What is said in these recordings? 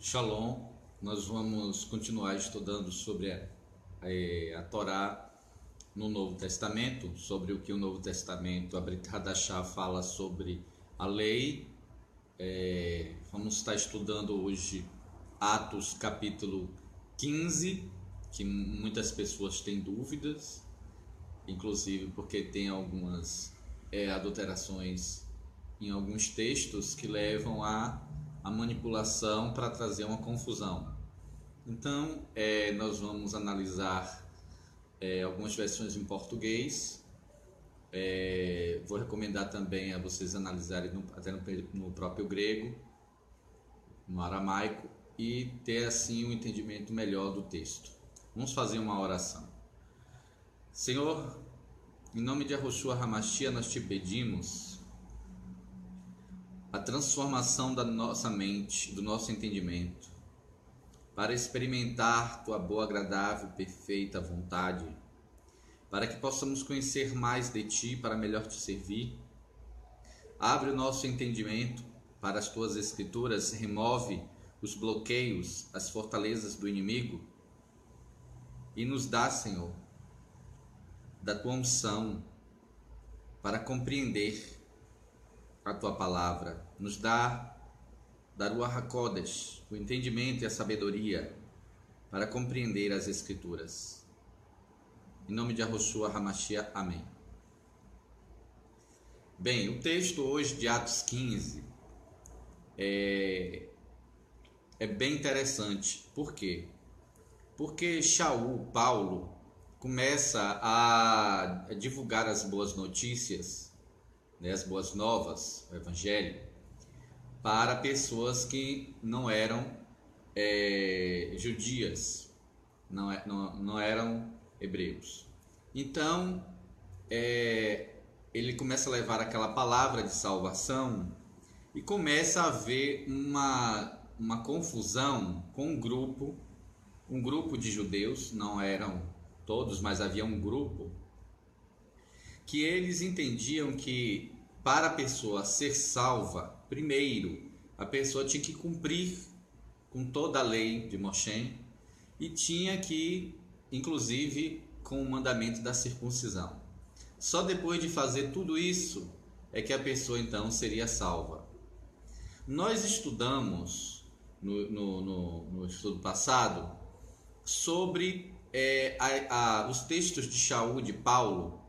Shalom, nós vamos continuar estudando sobre a Torá no Novo Testamento, sobre o que o Novo Testamento, a Brit Hadashah, fala sobre a lei. Vamos estar estudando hoje Atos capítulo 15, que muitas pessoas têm dúvidas, inclusive porque tem algumas adulterações em alguns textos que levam a manipulação para trazer uma confusão. Então, nós vamos analisar algumas versões em português. Vou recomendar também a vocês analisarem até no próprio grego, no aramaico, e ter assim um entendimento melhor do texto. Vamos fazer uma oração. Senhor, em nome de Yahushua HaMashiach, nós te pedimos a transformação da nossa mente, do nosso entendimento, para experimentar tua boa, agradável, perfeita vontade, para que possamos conhecer mais de ti, para melhor te servir. Abre o nosso entendimento para as tuas escrituras, remove os bloqueios, as fortalezas do inimigo e nos dá, Senhor, da tua unção para compreender a tua palavra. Nos dá da Ruach HaKodesh o entendimento e a sabedoria para compreender as escrituras. Em nome de Yahushua HaMashiach, amém. Bem, o texto hoje de Atos 15 é bem interessante. Por quê? Porque Paulo, começa a divulgar as boas notícias, as boas novas, o evangelho, para pessoas que não eram judias, não eram hebreus. Então, ele começa a levar aquela palavra de salvação e começa a haver uma confusão com um grupo de judeus, não eram todos, mas havia um grupo, que eles entendiam que para a pessoa ser salva, primeiro, a pessoa tinha que cumprir com toda a lei de Moshe e tinha que, inclusive, com o mandamento da circuncisão. Só depois de fazer tudo isso é que a pessoa então seria salva. Nós estudamos no estudo passado sobre os textos de Shaul, de Paulo,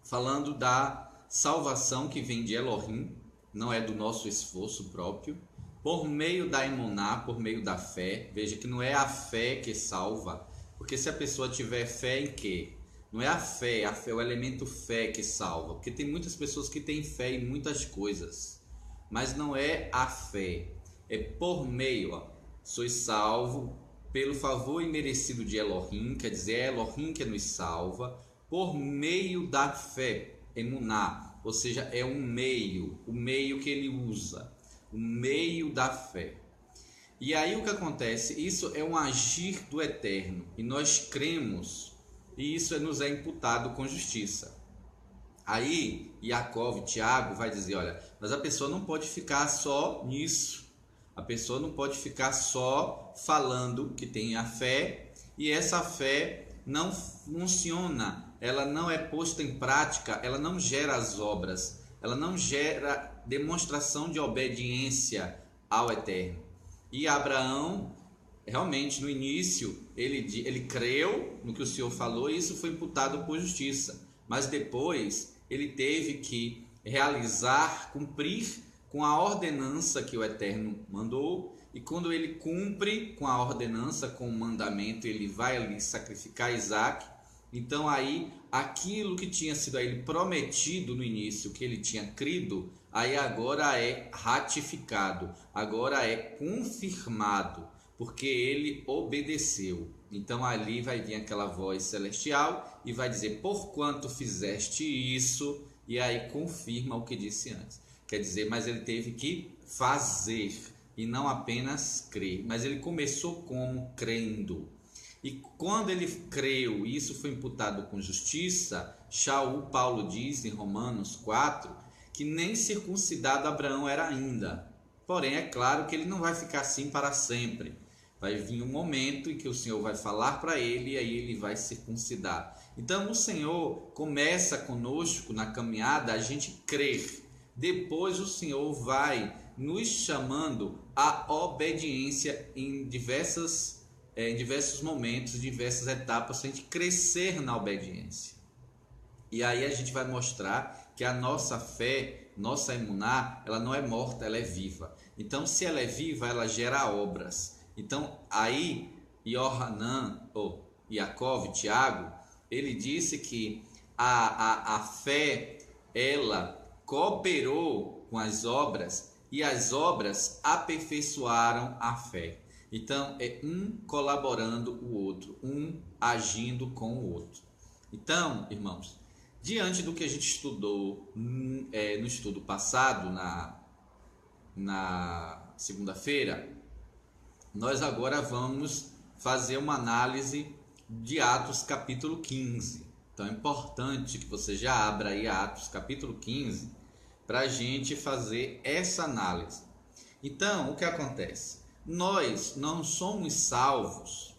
falando da salvação que vem de Elohim, não é do nosso esforço próprio, por meio da emuná, por meio da fé. Veja que não é a fé que salva, porque se a pessoa tiver fé em quê? Não é a fé, o elemento fé que salva, porque tem muitas pessoas que têm fé em muitas coisas, mas não é a fé, é por meio, sois salvo pelo favor imerecido de Elohim, quer dizer, é Elohim que nos salva, por meio da fé, emuná, ou seja, é o meio que ele usa, o meio da fé. E aí o que acontece? Isso é um agir do Eterno, e nós cremos, e isso nos é imputado com justiça. Aí, Yaakov, Tiago, vai dizer, olha, mas a pessoa não pode ficar só nisso, a pessoa não pode ficar só falando que tem a fé, e essa fé não funciona, ela não é posta em prática, ela não gera as obras, ela não gera demonstração de obediência ao Eterno. E Abraão, realmente no início, ele creu no que o Senhor falou e isso foi imputado por justiça, mas depois ele teve que realizar, cumprir com a ordenança que o Eterno mandou, e quando ele cumpre com a ordenança, com o mandamento, ele vai ali sacrificar Isaac. Então aí, aquilo que tinha sido a ele prometido no início, que ele tinha crido, aí agora é ratificado, agora é confirmado, porque ele obedeceu. Então ali vai vir aquela voz celestial e vai dizer, porquanto fizeste isso, e aí confirma o que disse antes. Quer dizer, mas ele teve que fazer e não apenas crer. Mas ele começou como? Crendo. E quando ele creu, e isso foi imputado com justiça, Paulo diz em Romanos 4, que nem circuncidado Abraão era ainda. Porém, é claro que ele não vai ficar assim para sempre. Vai vir um momento em que o Senhor vai falar para ele e aí ele vai circuncidar. Então, o Senhor começa conosco na caminhada a gente crer. Depois o Senhor vai nos chamando à obediência em diversos momentos, diversas etapas, para a gente crescer na obediência. E aí a gente vai mostrar que a nossa fé, nossa emuná, ela não é morta, ela é viva. Então, se ela é viva, ela gera obras. Então, aí, Yaakov, Tiago, ele disse que a fé, ela cooperou com as obras e as obras aperfeiçoaram a fé. Então, é um colaborando o outro, um agindo com o outro. Então, irmãos, diante do que a gente estudou no estudo passado, na segunda-feira, nós agora vamos fazer uma análise de Atos capítulo 15. Então é importante que você já abra aí Atos capítulo 15 para a gente fazer essa análise. Então, o que acontece? Nós não somos salvos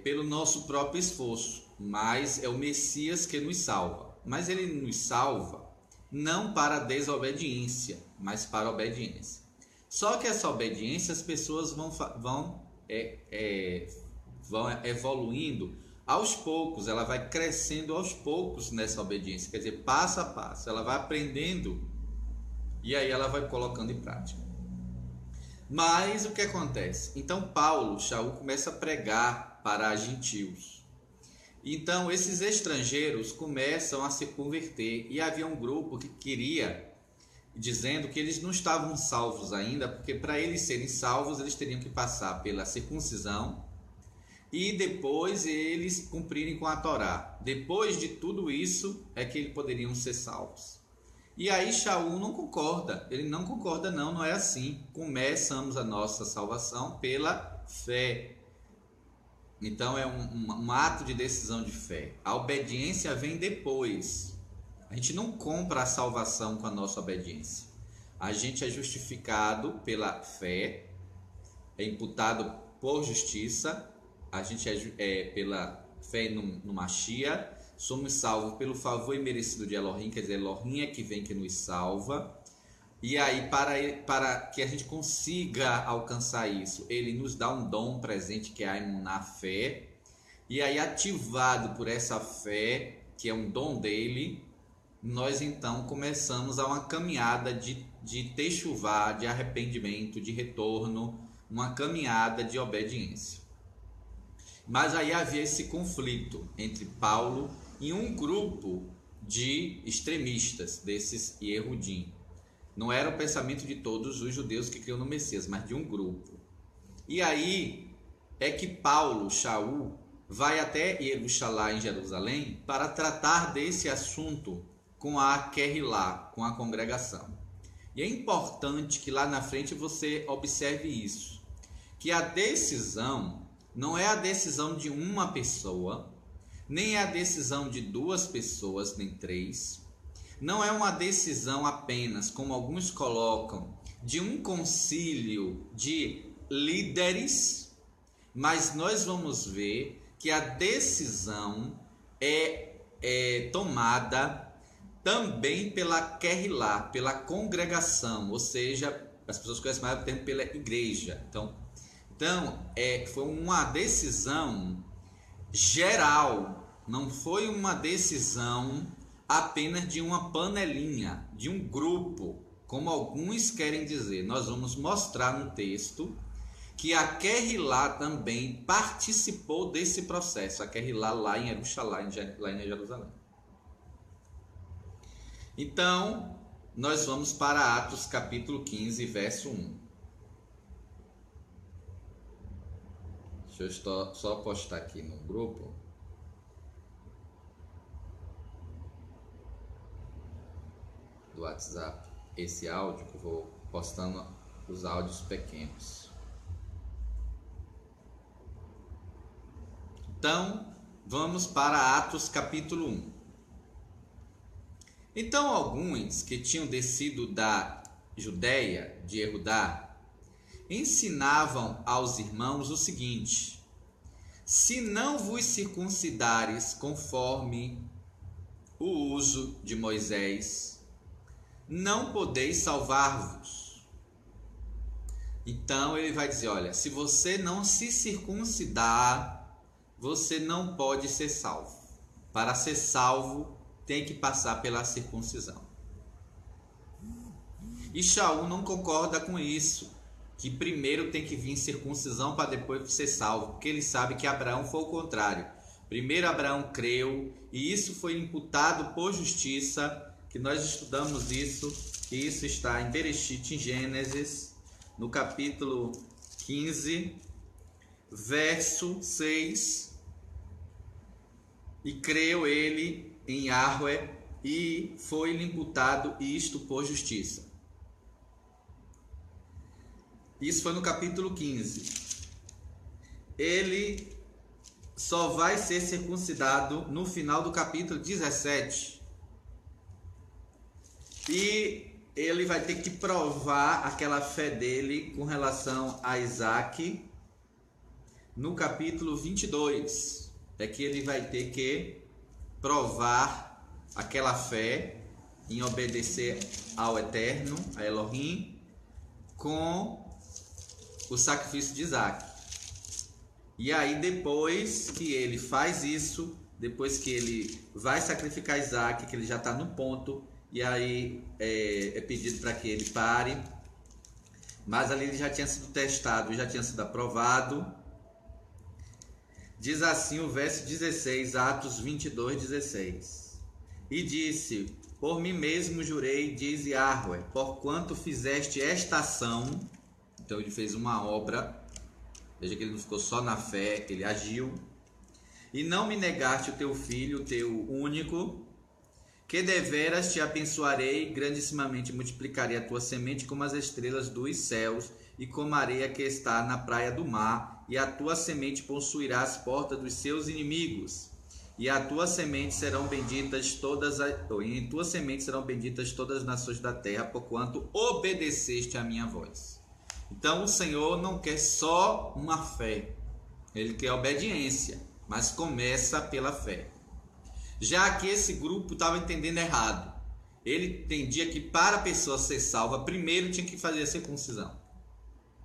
pelo nosso próprio esforço, mas é o Messias que nos salva. Mas ele nos salva não para a desobediência, mas para a obediência. Só que essa obediência as pessoas vão evoluindo aos poucos, ela vai crescendo aos poucos nessa obediência, quer dizer, passo a passo, ela vai aprendendo e aí ela vai colocando em prática. Mas o que acontece? Então Shaul começa a pregar para gentios. Então esses estrangeiros começam a se converter e havia um grupo que queria, dizendo que eles não estavam salvos ainda, porque para eles serem salvos eles teriam que passar pela circuncisão e depois eles cumprirem com a Torá. Depois de tudo isso é que eles poderiam ser salvos. E aí Shaul não concorda, ele não concorda, não é assim. Começamos a nossa salvação pela fé. Então é um ato de decisão de fé. A obediência vem depois. A gente não compra a salvação com a nossa obediência. A gente é justificado pela fé, é imputado por justiça, a gente é pela fé no Mashiach, somos salvos pelo favor imerecido de Elohim, quer dizer, Elohim é que vem que nos salva. E aí, para que a gente consiga alcançar isso, ele nos dá um dom presente que é a emuná, fé. E aí, ativado por essa fé, que é um dom dele, nós então começamos a uma caminhada de techuvá, de arrependimento, de retorno, uma caminhada de obediência. Mas aí havia esse conflito entre Paulo e um grupo de extremistas, desses Yehudim. Não era o pensamento de todos os judeus que criam no Messias, mas de um grupo. E aí é que Shaul, vai até Jerusalém, em Jerusalém, para tratar desse assunto com a Querrilá, com a congregação. E é importante que lá na frente você observe isso, que a decisão não é a decisão de uma pessoa, nem é a decisão de 2 pessoas, nem 3. Não é uma decisão apenas, como alguns colocam, de um concílio de líderes, mas nós vamos ver que a decisão é tomada também pela Querrilá, pela congregação, ou seja, as pessoas conhecem mais o termo pela igreja. Então foi uma decisão geral, não foi uma decisão apenas de uma panelinha, de um grupo, como alguns querem dizer. Nós vamos mostrar no texto que a Querrilá também participou desse processo, a Querrilá lá em Jerusalém. Então, nós vamos para Atos capítulo 15, verso 1. Deixa eu só postar aqui no grupo. Do WhatsApp esse áudio, que eu vou postando os áudios pequenos. Então, vamos para Atos capítulo 1. Então, alguns que tinham descido da Judéia, de Erudá, ensinavam aos irmãos o seguinte: se não vos circuncidares conforme o uso de Moisés, não podeis salvar-vos. Então ele vai dizer, olha, se você não se circuncidar, você não pode ser salvo. Para ser salvo, tem que passar pela circuncisão. E Shaul não concorda com isso, que primeiro tem que vir circuncisão para depois ser salvo, porque ele sabe que Abraão foi o contrário. Primeiro Abraão creu, e isso foi imputado por justiça, que nós estudamos isso, que isso está em Bereshit, em Gênesis, no capítulo 15, verso 6. E creu ele em Yahweh, e foi-lhe imputado isto por justiça. Isso foi no capítulo 15. Ele só vai ser circuncidado no final do capítulo 17. E ele vai ter que provar aquela fé dele com relação a Isaac no capítulo 22. É que ele vai ter que provar aquela fé em obedecer ao Eterno, a Elohim, com o sacrifício de Isaac. E aí depois que ele faz isso, depois que ele vai sacrificar Isaac, que ele já está no ponto, e aí é pedido para que ele pare, mas ali ele já tinha sido testado, já tinha sido aprovado. Diz assim o verso 16, Atos 22, 16. E disse, por mim mesmo jurei, diz Yahweh, porquanto fizeste esta ação. Então ele fez uma obra, veja que ele não ficou só na fé, ele agiu. E não me negaste o teu filho, o teu único, que deveras te abençoarei, grandissimamente multiplicarei a tua semente como as estrelas dos céus e como a areia que está na praia do mar, e a tua semente possuirá as portas dos seus inimigos. E a tua semente serão benditas todas em tua semente serão benditas todas as nações da terra, porquanto obedeceste à minha voz. Então o Senhor não quer só uma fé, ele quer obediência, mas começa pela fé. Já que esse grupo estava entendendo errado, ele entendia que para a pessoa ser salva, primeiro tinha que fazer a circuncisão.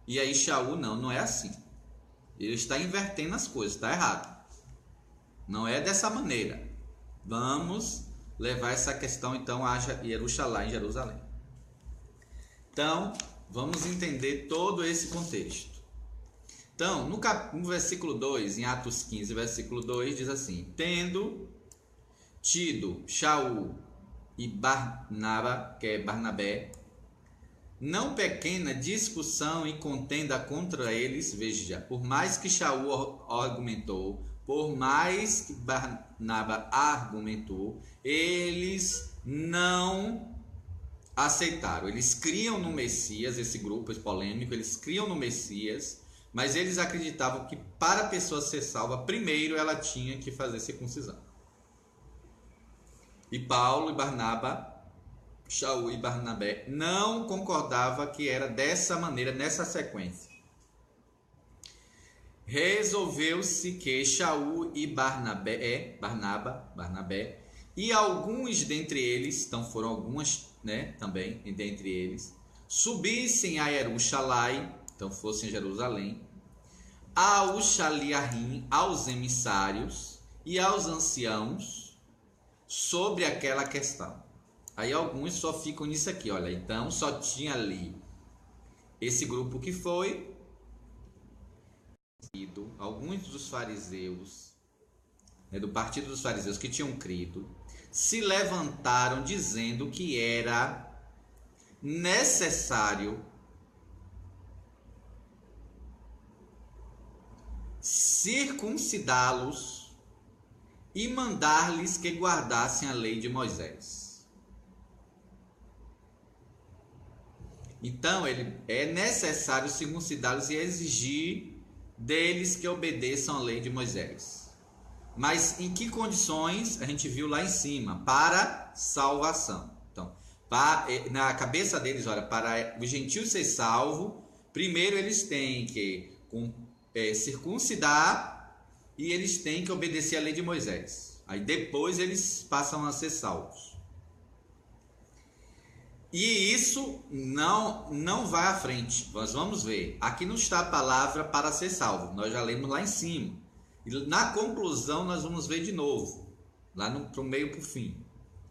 E aí Shaul não é assim. Ele está invertendo as coisas, está errado. Não é dessa maneira. Vamos levar essa questão então a Jerusalém. Então, vamos entender todo esse contexto. Então, no versículo 2, em Atos 15, versículo 2, diz assim: tendo tido Shaul e Barnaba, que é Barnabé, não pequena discussão e contenda contra eles, veja, por mais que Shaul argumentou, por mais que Barnaba argumentou, eles não aceitaram. Eles criam no Messias, esse grupo polêmico, eles criam no Messias, mas eles acreditavam que para a pessoa ser salva, primeiro ela tinha que fazer circuncisão. E Paulo e Barnaba, Shaul e Barnabé não concordavam que era dessa maneira, nessa sequência. Resolveu-se que Shaul e Barnabé e alguns dentre eles, então foram algumas, também dentre eles, subissem a Jerusalém, então fossem a Jerusalém, ao Shaliahim, aos emissários e aos anciãos sobre aquela questão. Aí alguns só ficam nisso aqui, olha, então só tinha ali esse grupo que foi, alguns dos fariseus, do partido dos fariseus que tinham crido, se levantaram dizendo que era necessário circuncidá-los e mandar-lhes que guardassem a lei de Moisés. Então, é necessário circuncidá-los e exigir deles que obedeçam a lei de Moisés. Mas em que condições? A gente viu lá em cima, para salvação. Então, Na cabeça deles, olha, para o gentio ser salvo, primeiro eles têm que circuncidar e eles têm que obedecer à lei de Moisés. Aí depois eles passam a ser salvos. E isso não vai à frente. Nós vamos ver. Aqui não está a palavra para ser salvo. Nós já lemos lá em cima. E na conclusão nós vamos ver de novo. Lá para o meio para o fim.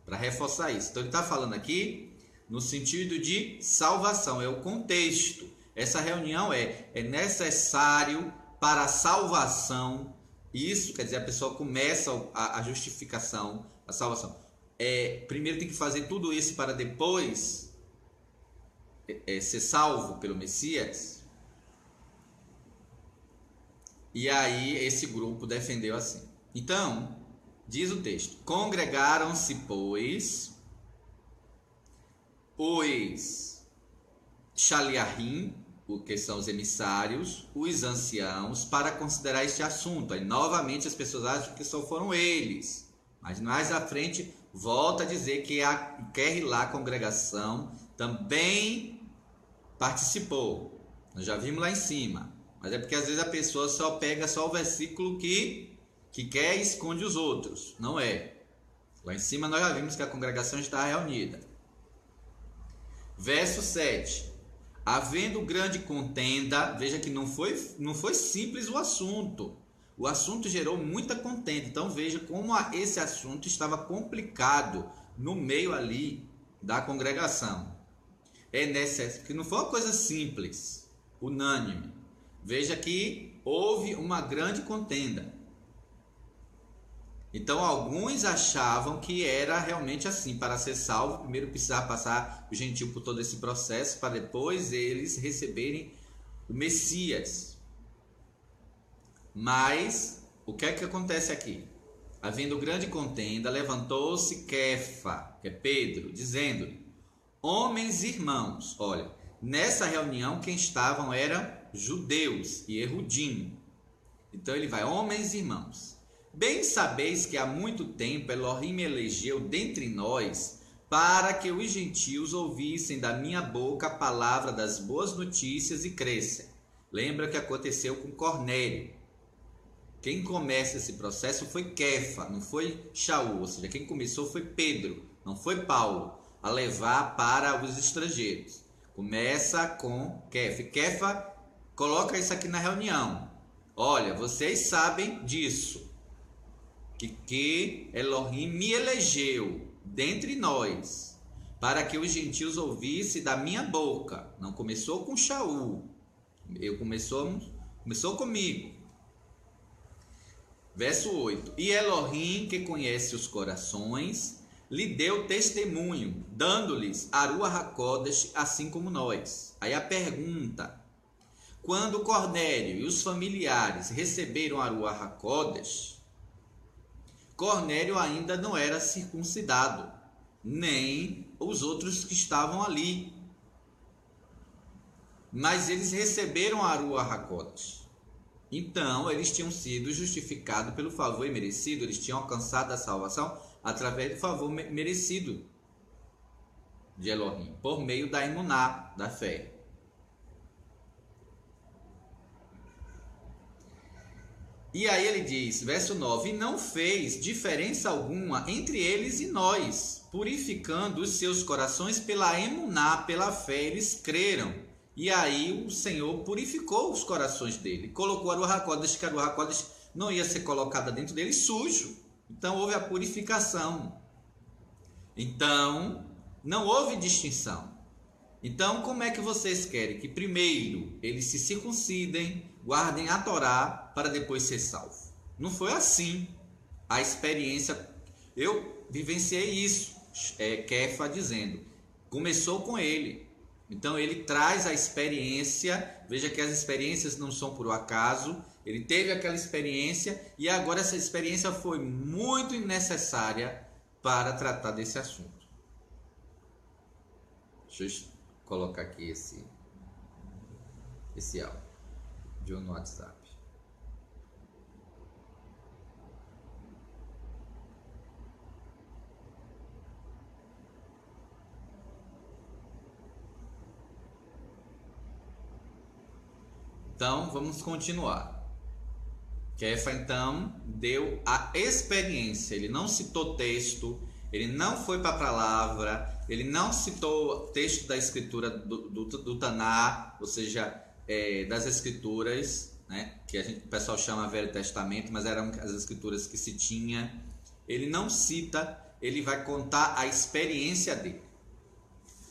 Para reforçar isso. Então ele está falando aqui no sentido de salvação. É o contexto. Essa reunião é necessário para a salvação. Isso quer dizer, a pessoa começa a justificação, a salvação. Primeiro tem que fazer tudo isso para depois ser salvo pelo Messias. E aí esse grupo defendeu assim. Então, diz o texto: congregaram-se, pois, os Shaliahim, que são os emissários, os anciãos, para considerar este assunto. Aí novamente as pessoas acham que só foram eles. Mas mais à frente volta a dizer que a Querrilá, a congregação, também participou. Nós já vimos lá em cima. Mas é porque às vezes a pessoa só pega só o versículo que quer e esconde os outros. Não é. Lá em cima nós já vimos que a congregação está reunida. Verso 7. Havendo grande contenda, veja que não foi simples o assunto. O assunto gerou muita contenda. Então veja como esse assunto estava complicado no meio ali da congregação. É necessário, que não foi uma coisa simples, unânime. Veja que houve uma grande contenda. Então alguns achavam que era realmente assim, para ser salvo, primeiro precisava passar o gentio por todo esse processo, para depois eles receberem o Messias. Mas o que é que acontece aqui? Havendo grande contenda, levantou-se Kefa, que é Pedro, dizendo-lhe: homens e irmãos, olha, nessa reunião quem estavam eram judeus e erudim. Então ele vai: homens e irmãos, bem sabeis que há muito tempo Elohim me elegeu dentre nós para que os gentios ouvissem da minha boca a palavra das boas notícias e crescem. Lembra que aconteceu com Cornélio. Quem começa esse processo foi Kefa, não foi Shaul, ou seja, quem começou foi Pedro, não foi Paulo, a levar para os estrangeiros. Começa com Kefa. Kefa coloca isso aqui na reunião. Olha, vocês sabem disso, que Elohim me elegeu dentre nós, para que os gentios ouvissem da minha boca. Não começou com Shaul, começou comigo. Verso 8. E Elohim, que conhece os corações, lhe deu testemunho, dando-lhes a Ruach HaKodesh, assim como nós. Aí a pergunta: quando Cornélio e os familiares receberam a Ruach HaKodesh, Cornélio ainda não era circuncidado, nem os outros que estavam ali. Mas eles receberam a Ruach HaKodesh. Então, eles tinham sido justificados pelo favor imerecido, eles tinham alcançado a salvação através do favor merecido de Elohim, por meio da emuná, da fé. E aí ele diz, verso 9: e não fez diferença alguma entre eles e nós, purificando os seus corações pela emuná, pela fé, eles creram. E aí o Senhor purificou os corações dele, colocou a Ruach HaKodesh, que a Ruach HaKodesh não ia ser colocada dentro dele sujo. Então houve a purificação. Então não houve distinção. Então como é que vocês querem que primeiro eles se circuncidem, guardem a Torá, para depois ser salvo? Não foi assim. A experiência, eu vivenciei isso, Kefa dizendo, começou com ele. Então ele traz a experiência, veja que as experiências não são por acaso, ele teve aquela experiência e agora essa experiência foi muito necessária para tratar desse assunto. Deixa eu colocar aqui esse áudio no WhatsApp. Então, vamos continuar. Kefa, então, deu a experiência. Ele não citou texto, ele não foi para a palavra, ele não citou texto da escritura do Taná, ou seja, das escrituras, né, que o pessoal chama Velho Testamento, mas eram as escrituras que se tinha. Ele não cita, ele vai contar a experiência dele.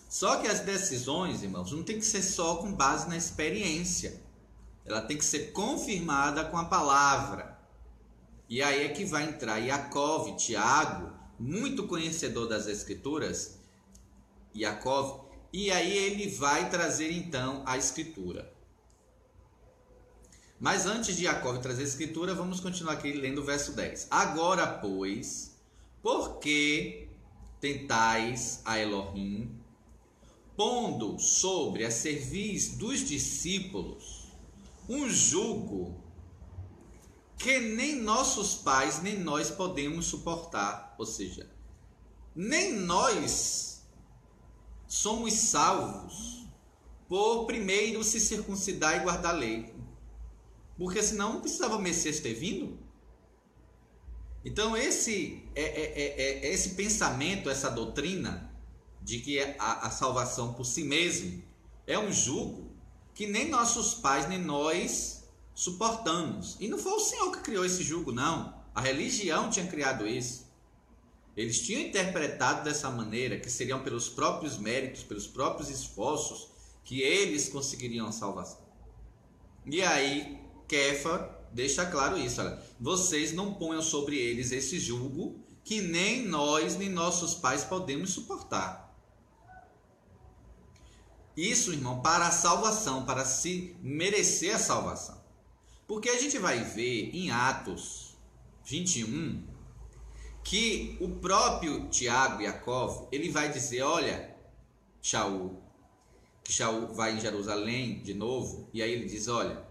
Só que as decisões, irmãos, não tem que ser só com base na experiência. Ela tem que ser confirmada com a palavra. E aí é que vai entrar Iacov, Tiago, muito conhecedor das escrituras, Iacov, e aí ele vai trazer então a escritura. Mas antes de Iacov trazer a escritura, vamos continuar aqui lendo o verso 10. Agora, pois, por que tentais a Elohim, pondo sobre a cerviz dos discípulos um jugo que nem nossos pais, nem nós podemos suportar? Ou seja, nem nós somos salvos por primeiro se circuncidar e guardar a lei. Porque senão não precisava o Messias ter vindo. Então esse pensamento, essa doutrina de que a salvação por si mesmo é um jugo que nem nossos pais, nem nós suportamos. E não foi o Senhor que criou esse jugo, não. A religião tinha criado isso. Eles tinham interpretado dessa maneira, que seriam pelos próprios méritos, pelos próprios esforços, que eles conseguiriam a salvação. E aí, Kefa deixa claro isso. Olha, vocês não ponham sobre eles esse jugo que nem nós, nem nossos pais podemos suportar. Isso, irmão, para a salvação, para se merecer a salvação. Porque a gente vai ver em Atos 21 que o próprio Tiago e Iacov, ele vai dizer, olha, Shaul vai em Jerusalém de novo, e aí ele diz, olha,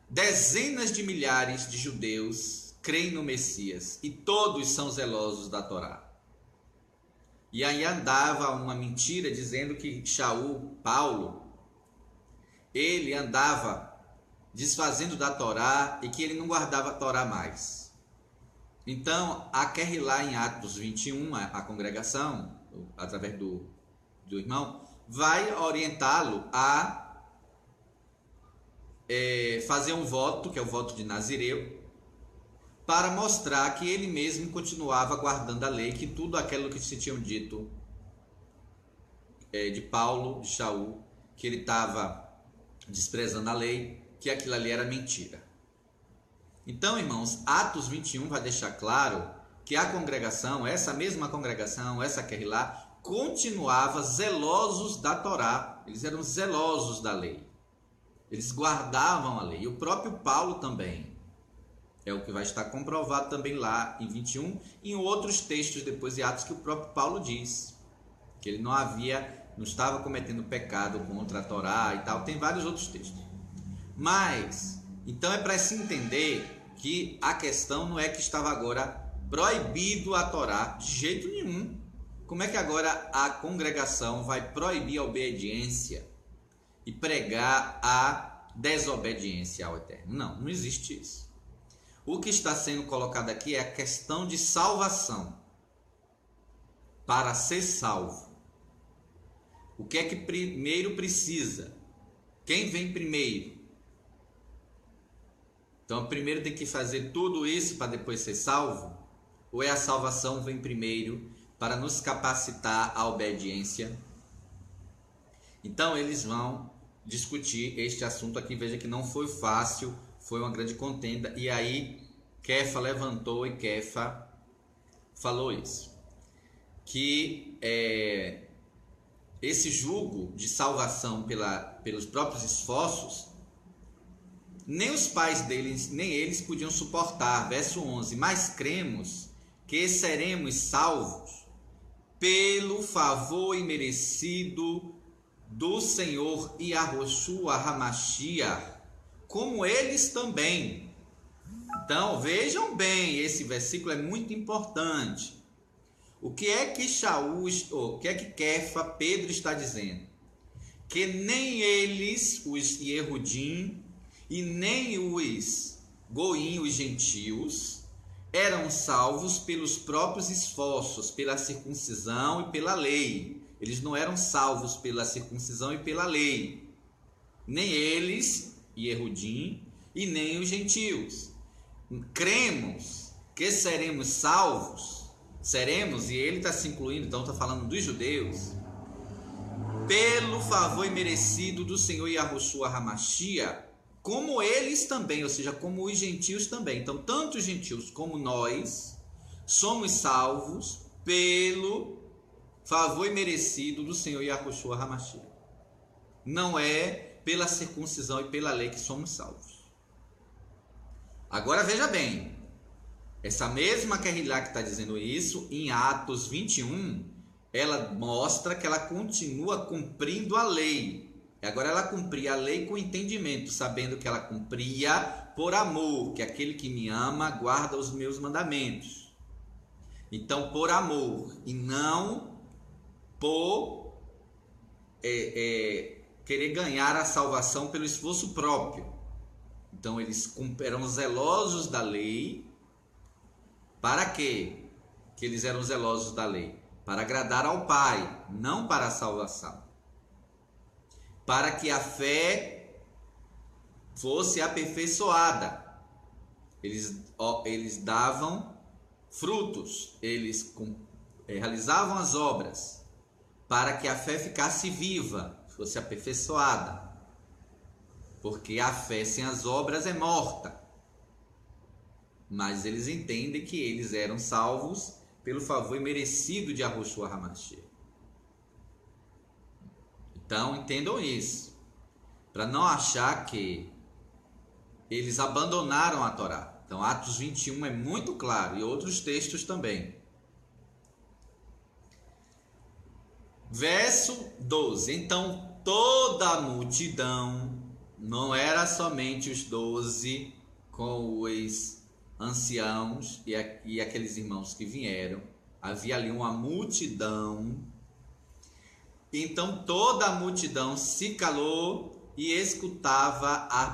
dezenas de milhares de judeus creem no Messias e todos são zelosos da Torá. E aí andava uma mentira dizendo que Paulo, ele andava desfazendo da Torá e que ele não guardava a Torá mais. Então, a Querrilá em Atos 21, a congregação, através do irmão, vai orientá-lo a fazer um voto, que é o voto de Nazireu, para mostrar que ele mesmo continuava guardando a lei, que tudo aquilo que se tinham dito de Paulo, de Shaul, que ele estava desprezando a lei, que aquilo ali era mentira. Então, irmãos, Atos 21 vai deixar claro que a congregação, essa mesma congregação, essa Querrilá, continuava zelosos da Torá. Eles eram zelosos da lei. Eles guardavam a lei. E o próprio Paulo também. É o que vai estar comprovado também lá em 21 e em outros textos depois de Atos que o próprio Paulo diz. Que ele não estava cometendo pecado contra a Torá e tal. Tem vários outros textos. Mas, então é para se entender que a questão não é que estava agora proibido a Torá de jeito nenhum. Como é que agora a congregação vai proibir a obediência e pregar a desobediência ao Eterno? Não, não existe isso. O que está sendo colocado aqui é a questão de salvação. Para ser salvo, o que é que primeiro precisa? Quem vem primeiro? Então, primeiro tem que fazer tudo isso para depois ser salvo? Ou é a salvação vem primeiro para nos capacitar à obediência? Então, eles vão discutir este assunto aqui. Veja que não foi fácil, foi uma grande contenda. E aí, Kefa levantou e Kefa falou isso. Que esse jugo de salvação pelos próprios esforços, nem os pais deles, nem eles podiam suportar. Verso 11, mas cremos que seremos salvos pelo favor imerecido do Senhor Yahushua HaMashiach, como eles também. Então, vejam bem, esse versículo é muito importante. O que é que o que é que Kefa, Pedro está dizendo? Que nem eles, os Yehudim, e nem os goinhos gentios eram salvos pelos próprios esforços, pela circuncisão e pela lei. Eles não eram salvos pela circuncisão e pela lei. Nem eles, Yehudim, e nem os gentios. Cremos que seremos salvos, seremos, e ele está se incluindo, então está falando dos judeus, pelo favor imerecido do Senhor Yahushua HaMashiach, como eles também, ou seja, como os gentios também. Então, tanto os gentios como nós somos salvos pelo favor imerecido do Senhor Yahushua HaMashiach. Não é pela circuncisão e pela lei que somos salvos. Agora veja bem, essa mesma Kehillah que está dizendo isso, em Atos 21, ela mostra que ela continua cumprindo a lei. Agora ela cumpria a lei com entendimento, sabendo que ela cumpria por amor, que aquele que me ama guarda os meus mandamentos. Então, por amor, e não por querer ganhar a salvação pelo esforço próprio. Então, eles eram zelosos da lei. Para quê? Que eles eram zelosos da lei? Para agradar ao Pai, não para a salvação. Para que a fé fosse aperfeiçoada. Eles davam frutos, eles realizavam as obras, para que a fé ficasse viva, fosse aperfeiçoada. Porque a fé sem as obras é morta. Mas eles entendem que eles eram salvos pelo favor imerecido de Yahushua HaMashiach. Então, entendam isso, para não achar que eles abandonaram a Torá. Então, Atos 21 é muito claro, e outros textos também. Verso 12. Então, toda a multidão, não era somente os 12 com os anciãos e aqueles irmãos que vieram, havia ali uma multidão. Então toda a multidão se calou e escutava a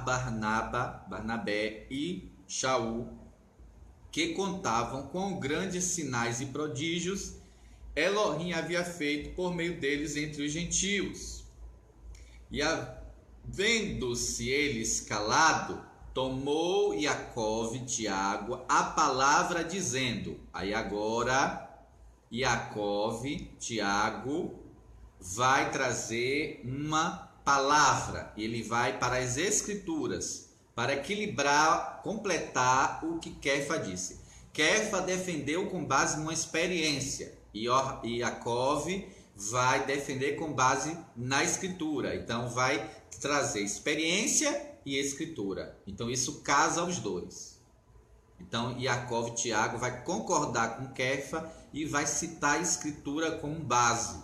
Barnabé e Shaul, que contavam quão grandes sinais e prodígios Elohim havia feito por meio deles entre os gentios. E havendo-se eles calado, tomou Iacove, Tiago, a palavra dizendo. Aí agora Iacove, Tiago, vai trazer uma palavra. Ele vai para as escrituras, para equilibrar, completar o que Kefa disse. Kefa defendeu com base numa experiência, e Iacove vai defender com base na escritura. Então vai trazer experiência e escritura. Então isso casa os dois. Então Iacove e Tiago vai concordar com Kefa e vai citar a escritura como base.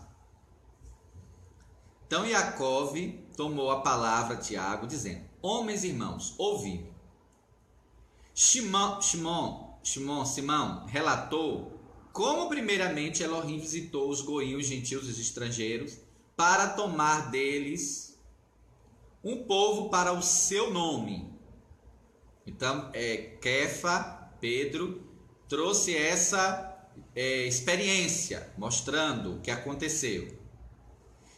Então Iacove tomou a palavra a Tiago, dizendo: homens e irmãos, ouvi-me. Simão relatou como primeiramente Elohim visitou os goinhos, os gentios, os estrangeiros, para tomar deles um povo para o seu nome. Então, Kefa, Pedro, trouxe essa experiência, mostrando o que aconteceu.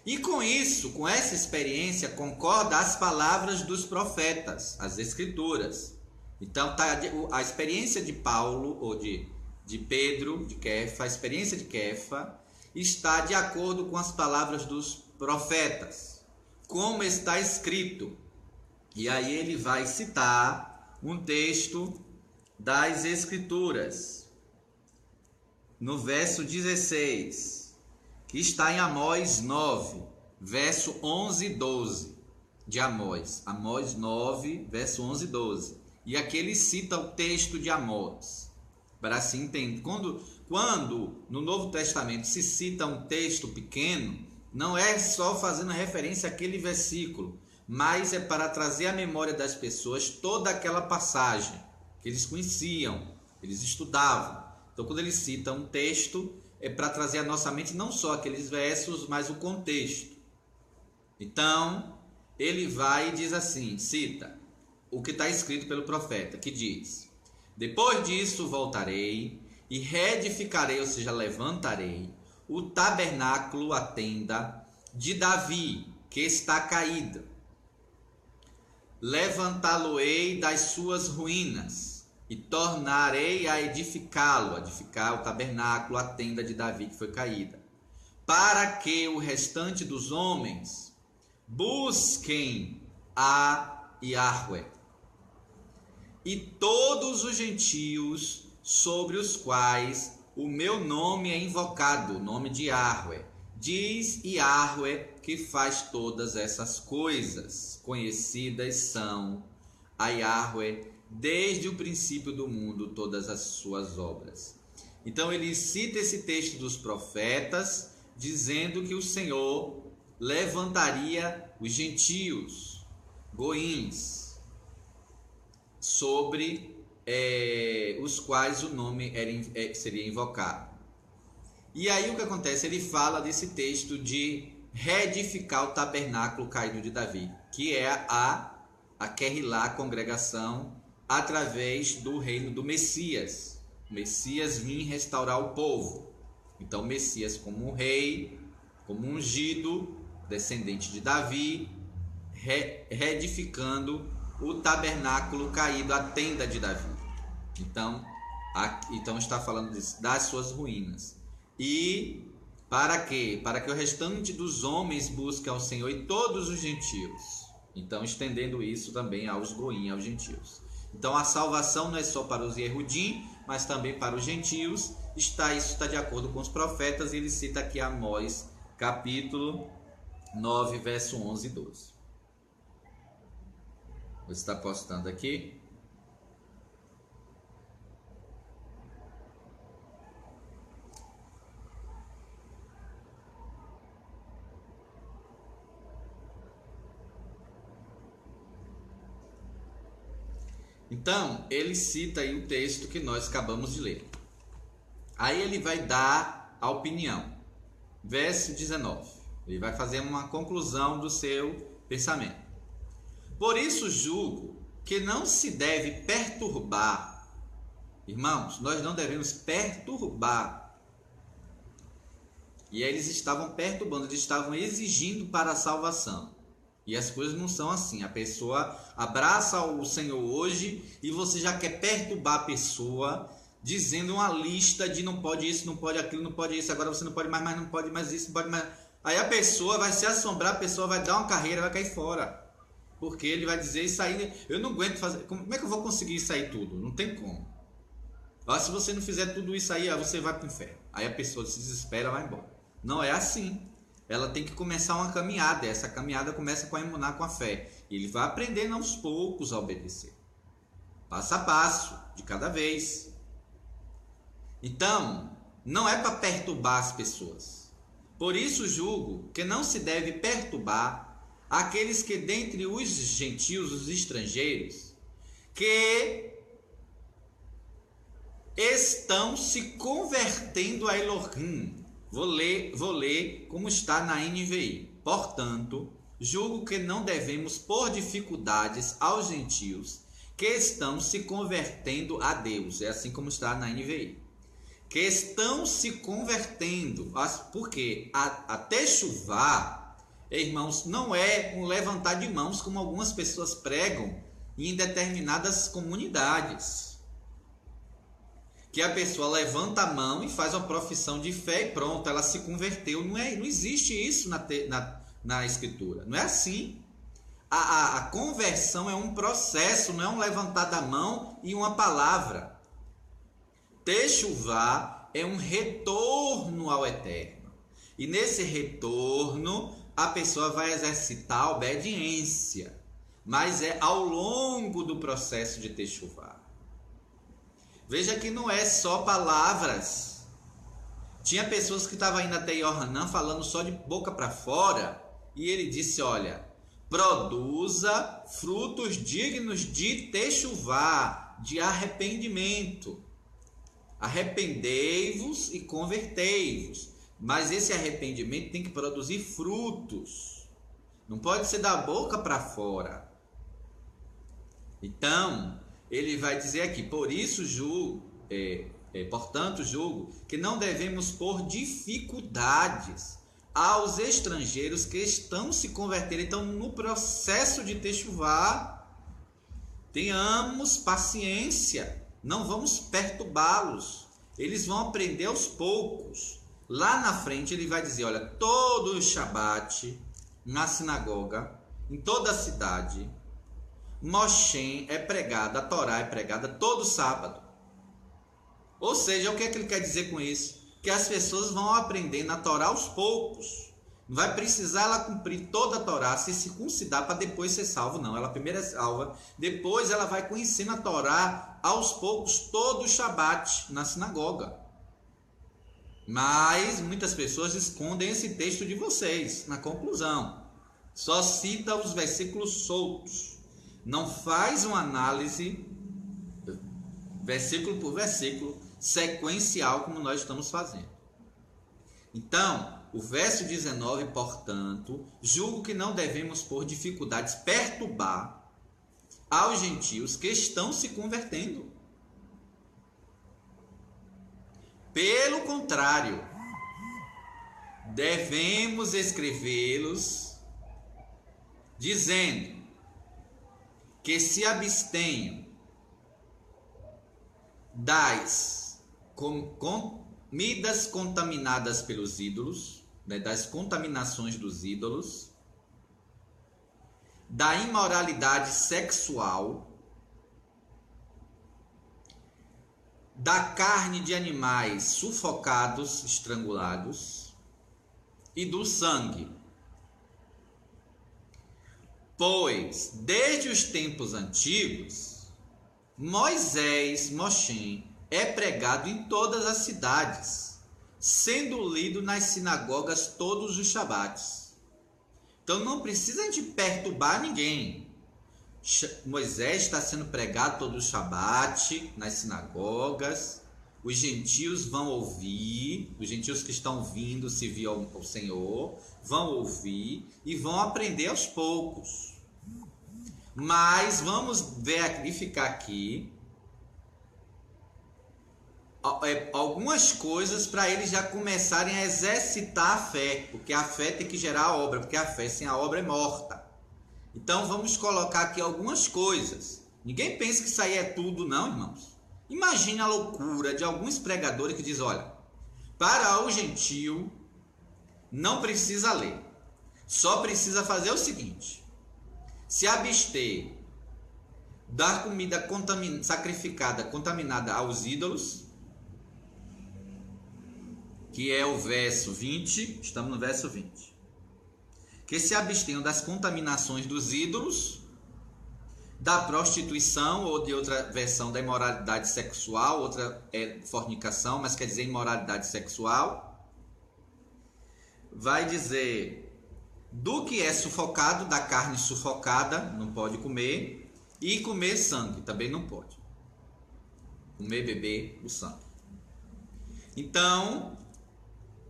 E com isso, com essa experiência, concorda as palavras dos profetas, as escrituras. Então, a experiência de Paulo, ou de Pedro, de Kefa, a experiência de Kefa, está de acordo com as palavras dos profetas, como está escrito. E aí ele vai citar um texto das escrituras, no verso 16, que está em Amós 9, verso 11 e 12, de Amós. Amós 9, verso 11 e 12. E aqui ele cita o texto de Amós, para assim entender. Quando no Novo Testamento se cita um texto pequeno, não é só fazendo referência àquele versículo, mas é para trazer à memória das pessoas toda aquela passagem que eles conheciam, eles estudavam. Então, quando ele cita um texto, é para trazer à nossa mente não só aqueles versos, mas o contexto. Então, ele vai e diz assim, cita: o que está escrito pelo profeta, que diz: depois disso voltarei e reedificarei, ou seja, levantarei o tabernáculo, a tenda de Davi, que está caída. Levantá-lo-ei das suas ruínas e tornarei a edificá-lo, edificar o tabernáculo, a tenda de Davi que foi caída, para que o restante dos homens busquem a Yahweh. E todos os gentios sobre os quais o meu nome é invocado, o nome de Yahweh, diz Yahweh que faz todas essas coisas. Conhecidas são a Yahweh desde o princípio do mundo, todas as suas obras. Então ele cita esse texto dos profetas, dizendo que o Senhor levantaria os gentios, goíns, sobre os quais o nome seria invocado. E aí o que acontece? Ele fala desse texto de reedificar o tabernáculo caído de Davi, que é a Querrilá, a congregação, através do reino do Messias. O Messias vinha restaurar o povo. Então, o Messias como um rei, como um ungido, descendente de Davi, reedificando o tabernáculo caído, a tenda de Davi. Então está falando das suas ruínas. E para quê? Para que o restante dos homens busque ao Senhor e todos os gentios. Então, estendendo isso também aos goim, aos gentios. Então, a salvação não é só para os Yehudim, mas também para os gentios. Isso está de acordo com os profetas. E ele cita aqui Amós, capítulo 9, verso 11 e 12. Você está postando aqui? Então, ele cita aí o texto que nós acabamos de ler. Aí ele vai dar a opinião. Verso 19. Ele vai fazer uma conclusão do seu pensamento. Por isso julgo que não se deve perturbar. Irmãos, nós não devemos perturbar. E aí eles estavam perturbando, eles estavam exigindo para a salvação. E as coisas não são assim. A pessoa abraça o Senhor hoje e você já quer perturbar a pessoa, dizendo uma lista de não pode isso, não pode aquilo, não pode isso, agora você não pode mais, mas não pode mais isso, não pode mais. Aí a pessoa vai se assombrar, a pessoa vai dar uma carreira, vai cair fora. Porque ele vai dizer isso aí, eu não aguento fazer, como é que eu vou conseguir isso aí tudo? Não tem como. Se você não fizer tudo isso aí, você vai para o inferno. Aí a pessoa se desespera e vai embora. Não é assim. Ela tem que começar uma caminhada. Essa caminhada começa com a emuná, com a fé. E ele vai aprendendo aos poucos a obedecer. Passo a passo, de cada vez. Então, não é para perturbar as pessoas. Por isso julgo que não se deve perturbar aqueles que dentre os gentios, os estrangeiros, que estão se convertendo a Elohim. Vou ler como está na NVI. Portanto, julgo que não devemos pôr dificuldades aos gentios que estão se convertendo a Deus. É assim como está na NVI. Que estão se convertendo. Porque a techuvá, irmãos, não é um levantar de mãos como algumas pessoas pregam em determinadas comunidades. Que a pessoa levanta a mão e faz uma profissão de fé e pronto, ela se converteu. Não existe isso na Escritura. Não é assim. A conversão é um processo, não é um levantar da mão e uma palavra. Techuvá é um retorno ao Eterno. E nesse retorno, a pessoa vai exercitar a obediência. Mas é ao longo do processo de techuvá. Veja que não é só palavras. Tinha pessoas que estavam indo até Yohanan falando só de boca para fora. E ele disse, olha, produza frutos dignos de techuvá, de arrependimento. Arrependei-vos e convertei-vos. Mas esse arrependimento tem que produzir frutos. Não pode ser da boca para fora. Então, ele vai dizer aqui, portanto, julgo que não devemos pôr dificuldades aos estrangeiros que estão se convertendo. Então, no processo de techuvá, tenhamos paciência, não vamos perturbá-los. Eles vão aprender aos poucos. Lá na frente ele vai dizer, olha, todo o Shabat na sinagoga, em toda a cidade, Moshe é pregada, a Torá é pregada todo sábado. Ou seja, o que é que ele quer dizer com isso? Que as pessoas vão aprendendo a Torá aos poucos. Não vai precisar ela cumprir toda a Torá, se circuncidar para depois ser salvo, não. Ela primeiro é salva, depois ela vai conhecendo a Torá aos poucos todo o Shabat na sinagoga. Mas muitas pessoas escondem esse texto de vocês na conclusão. Só cita os versículos soltos. Não faz uma análise versículo por versículo sequencial como nós estamos fazendo. Então, o verso 19, portanto, julgo que não devemos por dificuldades perturbar aos gentios que estão se convertendo. Pelo contrário, devemos escrevê-los dizendo que se abstenham das comidas contaminadas pelos ídolos, né, das contaminações dos ídolos, da imoralidade sexual, da carne de animais sufocados, estrangulados e do sangue. Pois, desde os tempos antigos, Moshe, é pregado em todas as cidades, sendo lido nas sinagogas todos os Shabates. Então não precisa de perturbar ninguém. Moisés está sendo pregado todo o Shabat nas sinagogas. Os gentios vão ouvir, os gentios que estão vindo servir ao Senhor, vão ouvir e vão aprender aos poucos. Mas vamos verificar aqui algumas coisas para eles já começarem a exercitar a fé, porque a fé tem que gerar a obra, porque a fé sem a obra é morta. Então vamos colocar aqui algumas coisas. Ninguém pensa que isso aí é tudo, não, irmãos. Imagine a loucura de alguns pregadores que dizem, olha, para o gentio não precisa ler, só precisa fazer o seguinte: se abster da comida sacrificada, contaminada aos ídolos, que é o verso 20, estamos no verso 20. Que se abstenham das contaminações dos ídolos, da prostituição, ou de outra versão, da imoralidade sexual, outra é fornicação, mas quer dizer imoralidade sexual. Vai dizer do que é sufocado, da carne sufocada, não pode comer, e comer sangue, também não pode. Comer, beber o sangue. Então,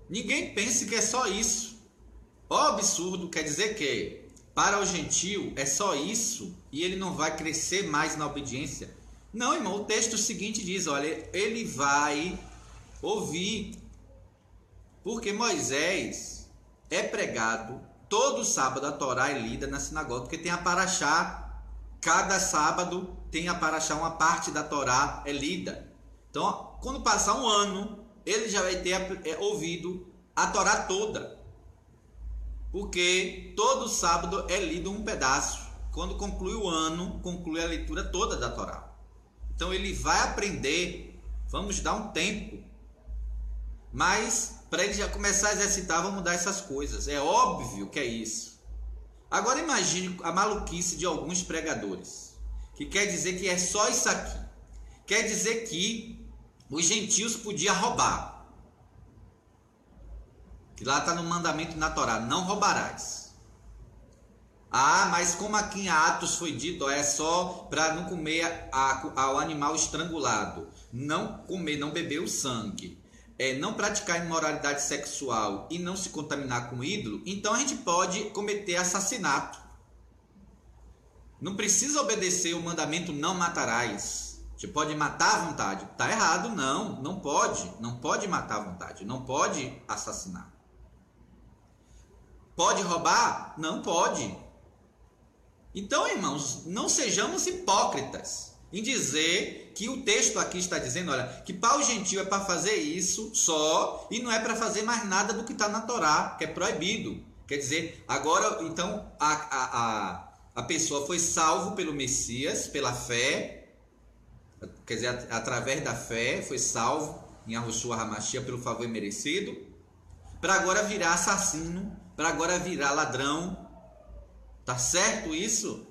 ninguém pense que é só isso. O absurdo quer dizer que para o gentio é só isso e ele não vai crescer mais na obediência. Não, irmão, o texto seguinte diz, olha, ele vai ouvir, porque Moisés é pregado todo sábado, a Torá é lida na sinagoga, porque tem a paraxá, cada sábado tem a paraxá, uma parte da Torá é lida. Então, quando passar um ano, ele já vai ter ouvido a Torá toda, porque todo sábado é lido um pedaço. Quando conclui o ano, conclui a leitura toda da Torá. Então ele vai aprender, vamos dar um tempo, mas para ele já começar a exercitar, vamos mudar essas coisas. É óbvio que é isso. Agora imagine a maluquice de alguns pregadores, que quer dizer que é só isso aqui. Quer dizer que os gentios podiam roubar. Que lá está no mandamento na Torá, não roubarás. Ah, mas como aqui em Atos foi dito, é só para não comer ao animal estrangulado, não comer, não beber o sangue, não praticar imoralidade sexual e não se contaminar com ídolo, então a gente pode cometer assassinato. Não precisa obedecer o mandamento não matarás. Você pode matar à vontade. Está errado, não. Não pode. Não pode matar à vontade. Não pode assassinar. Pode roubar? Não pode. Então, irmãos, não sejamos hipócritas em dizer que o texto aqui está dizendo, olha, que para o gentio é para fazer isso só e não é para fazer mais nada do que está na Torá, que é proibido. Quer dizer, agora, então, a pessoa foi salvo pelo Messias, pela fé, quer dizer, através da fé, foi salvo em Yahushua HaMashiach pelo favor merecido, para agora virar assassino, para agora virar ladrão. Tá certo isso?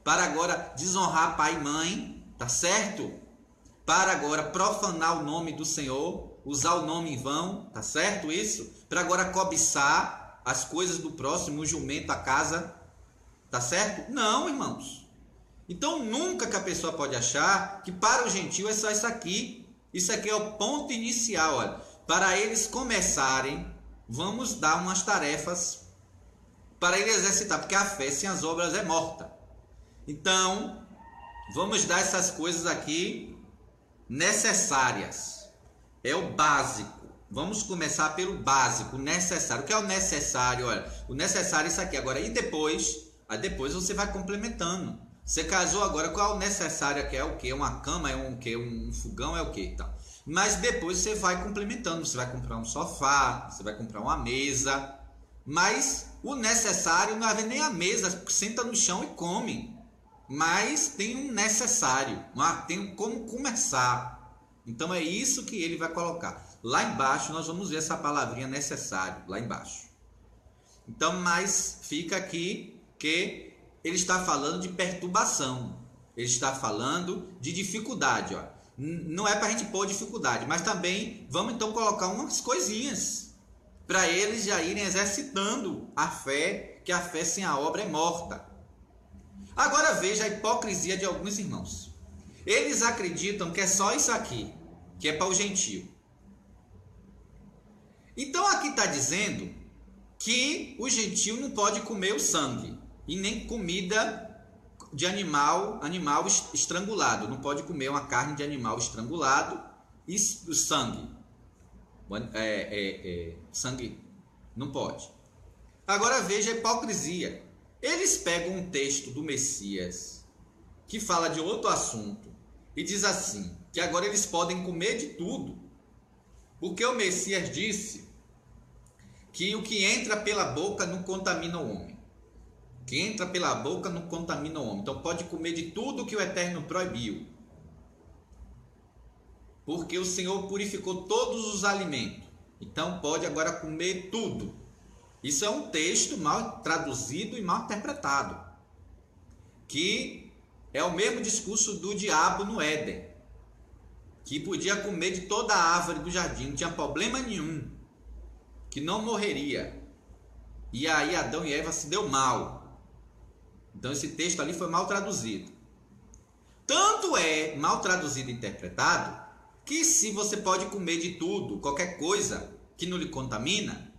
Para agora desonrar pai e mãe, tá certo? Para agora profanar o nome do Senhor, usar o nome em vão, tá certo isso? Para agora cobiçar as coisas do próximo, o jumento, a casa, tá certo? Não, irmãos. Então nunca que a pessoa pode achar que para o gentio é só isso aqui. Isso aqui é o ponto inicial, olha. Para eles começarem, vamos dar umas tarefas para ele exercitar, porque a fé sem as obras é morta. Então, vamos dar essas coisas aqui necessárias. É o básico. Vamos começar pelo básico, necessário. O que é o necessário? Olha, o necessário é isso aqui. Agora, e depois? Aí depois você vai complementando. Você casou agora, qual é o necessário aqui? É o quê? Uma cama? É um quê? Um fogão? É o quê? Então, mas depois você vai complementando. Você vai comprar um sofá, você vai comprar uma mesa. Mas o necessário não é nem a mesa, senta no chão e come. Mas tem um necessário, tem como começar. Então é isso que ele vai colocar. Lá embaixo nós vamos ver essa palavrinha necessário, lá embaixo. Então, mas fica aqui que ele está falando de perturbação. Ele está falando de dificuldade. Ó. Não é para a gente pôr dificuldade, mas também vamos então colocar umas coisinhas para eles já irem exercitando a fé, que a fé sem a obra é morta. Agora veja a hipocrisia de alguns irmãos. Eles acreditam que é só isso aqui, que é para o gentio. Então aqui está dizendo que o gentio não pode comer o sangue, e nem comida de animal estrangulado. Não pode comer uma carne de animal estrangulado e o sangue. Sangue não pode. Agora veja a hipocrisia. Eles pegam um texto do Messias que fala de outro assunto e diz assim, que agora eles podem comer de tudo, porque o Messias disse que o que entra pela boca não contamina o homem. O que entra pela boca não contamina o homem. Então pode comer de tudo que o Eterno proibiu. Porque o Senhor purificou todos os alimentos. Então pode agora comer tudo. Isso é um texto mal traduzido e mal interpretado. Que é o mesmo discurso do diabo no Éden. Que podia comer de toda a árvore do jardim, não tinha problema nenhum. Que não morreria. E aí Adão e Eva se deu mal. Então esse texto ali foi mal traduzido. Tanto é mal traduzido e interpretado que se você pode comer de tudo, qualquer coisa que não lhe contamina,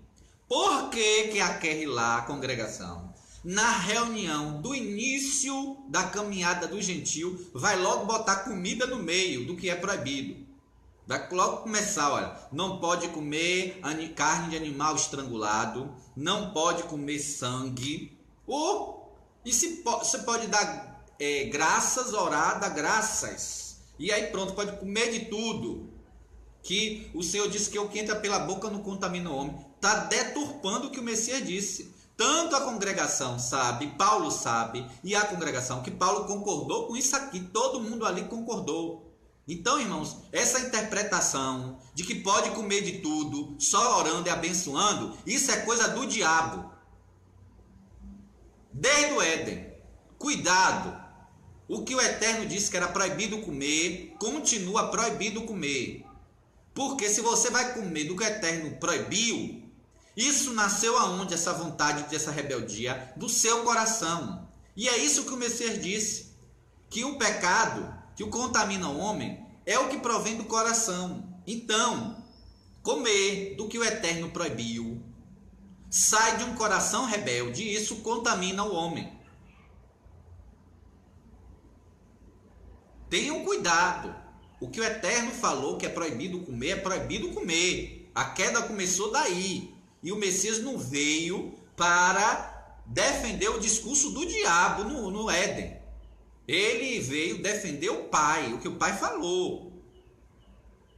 por que aquele lá, a congregação, na reunião do início da caminhada do gentio, vai logo botar comida no meio do que é proibido? Vai logo começar, olha, não pode comer carne de animal estrangulado, não pode comer sangue, e se você pode dar graças, orar, dar graças. E aí pronto, pode comer de tudo. Que o Senhor disse que o que entra pela boca não contamina o homem. Está deturpando o que o Messias disse. Tanto a congregação sabe, Paulo sabe, e a congregação, que Paulo concordou com isso aqui. Todo mundo ali concordou. Então, irmãos, essa interpretação de que pode comer de tudo, só orando e abençoando, isso é coisa do diabo. Desde o Éden. Cuidado. O que o Eterno disse que era proibido comer, continua proibido comer. Porque se você vai comer do que o Eterno proibiu, isso nasceu aonde essa vontade, dessa rebeldia? Do seu coração. E é isso que o Messias disse. Que o pecado, que o contamina o homem, é o que provém do coração. Então, comer do que o Eterno proibiu, sai de um coração rebelde e isso contamina o homem. Tenham cuidado. O que o Eterno falou que é proibido comer, é proibido comer. A queda começou daí. E o Messias não veio para defender o discurso do diabo no Éden. Ele veio defender o Pai, o que o Pai falou.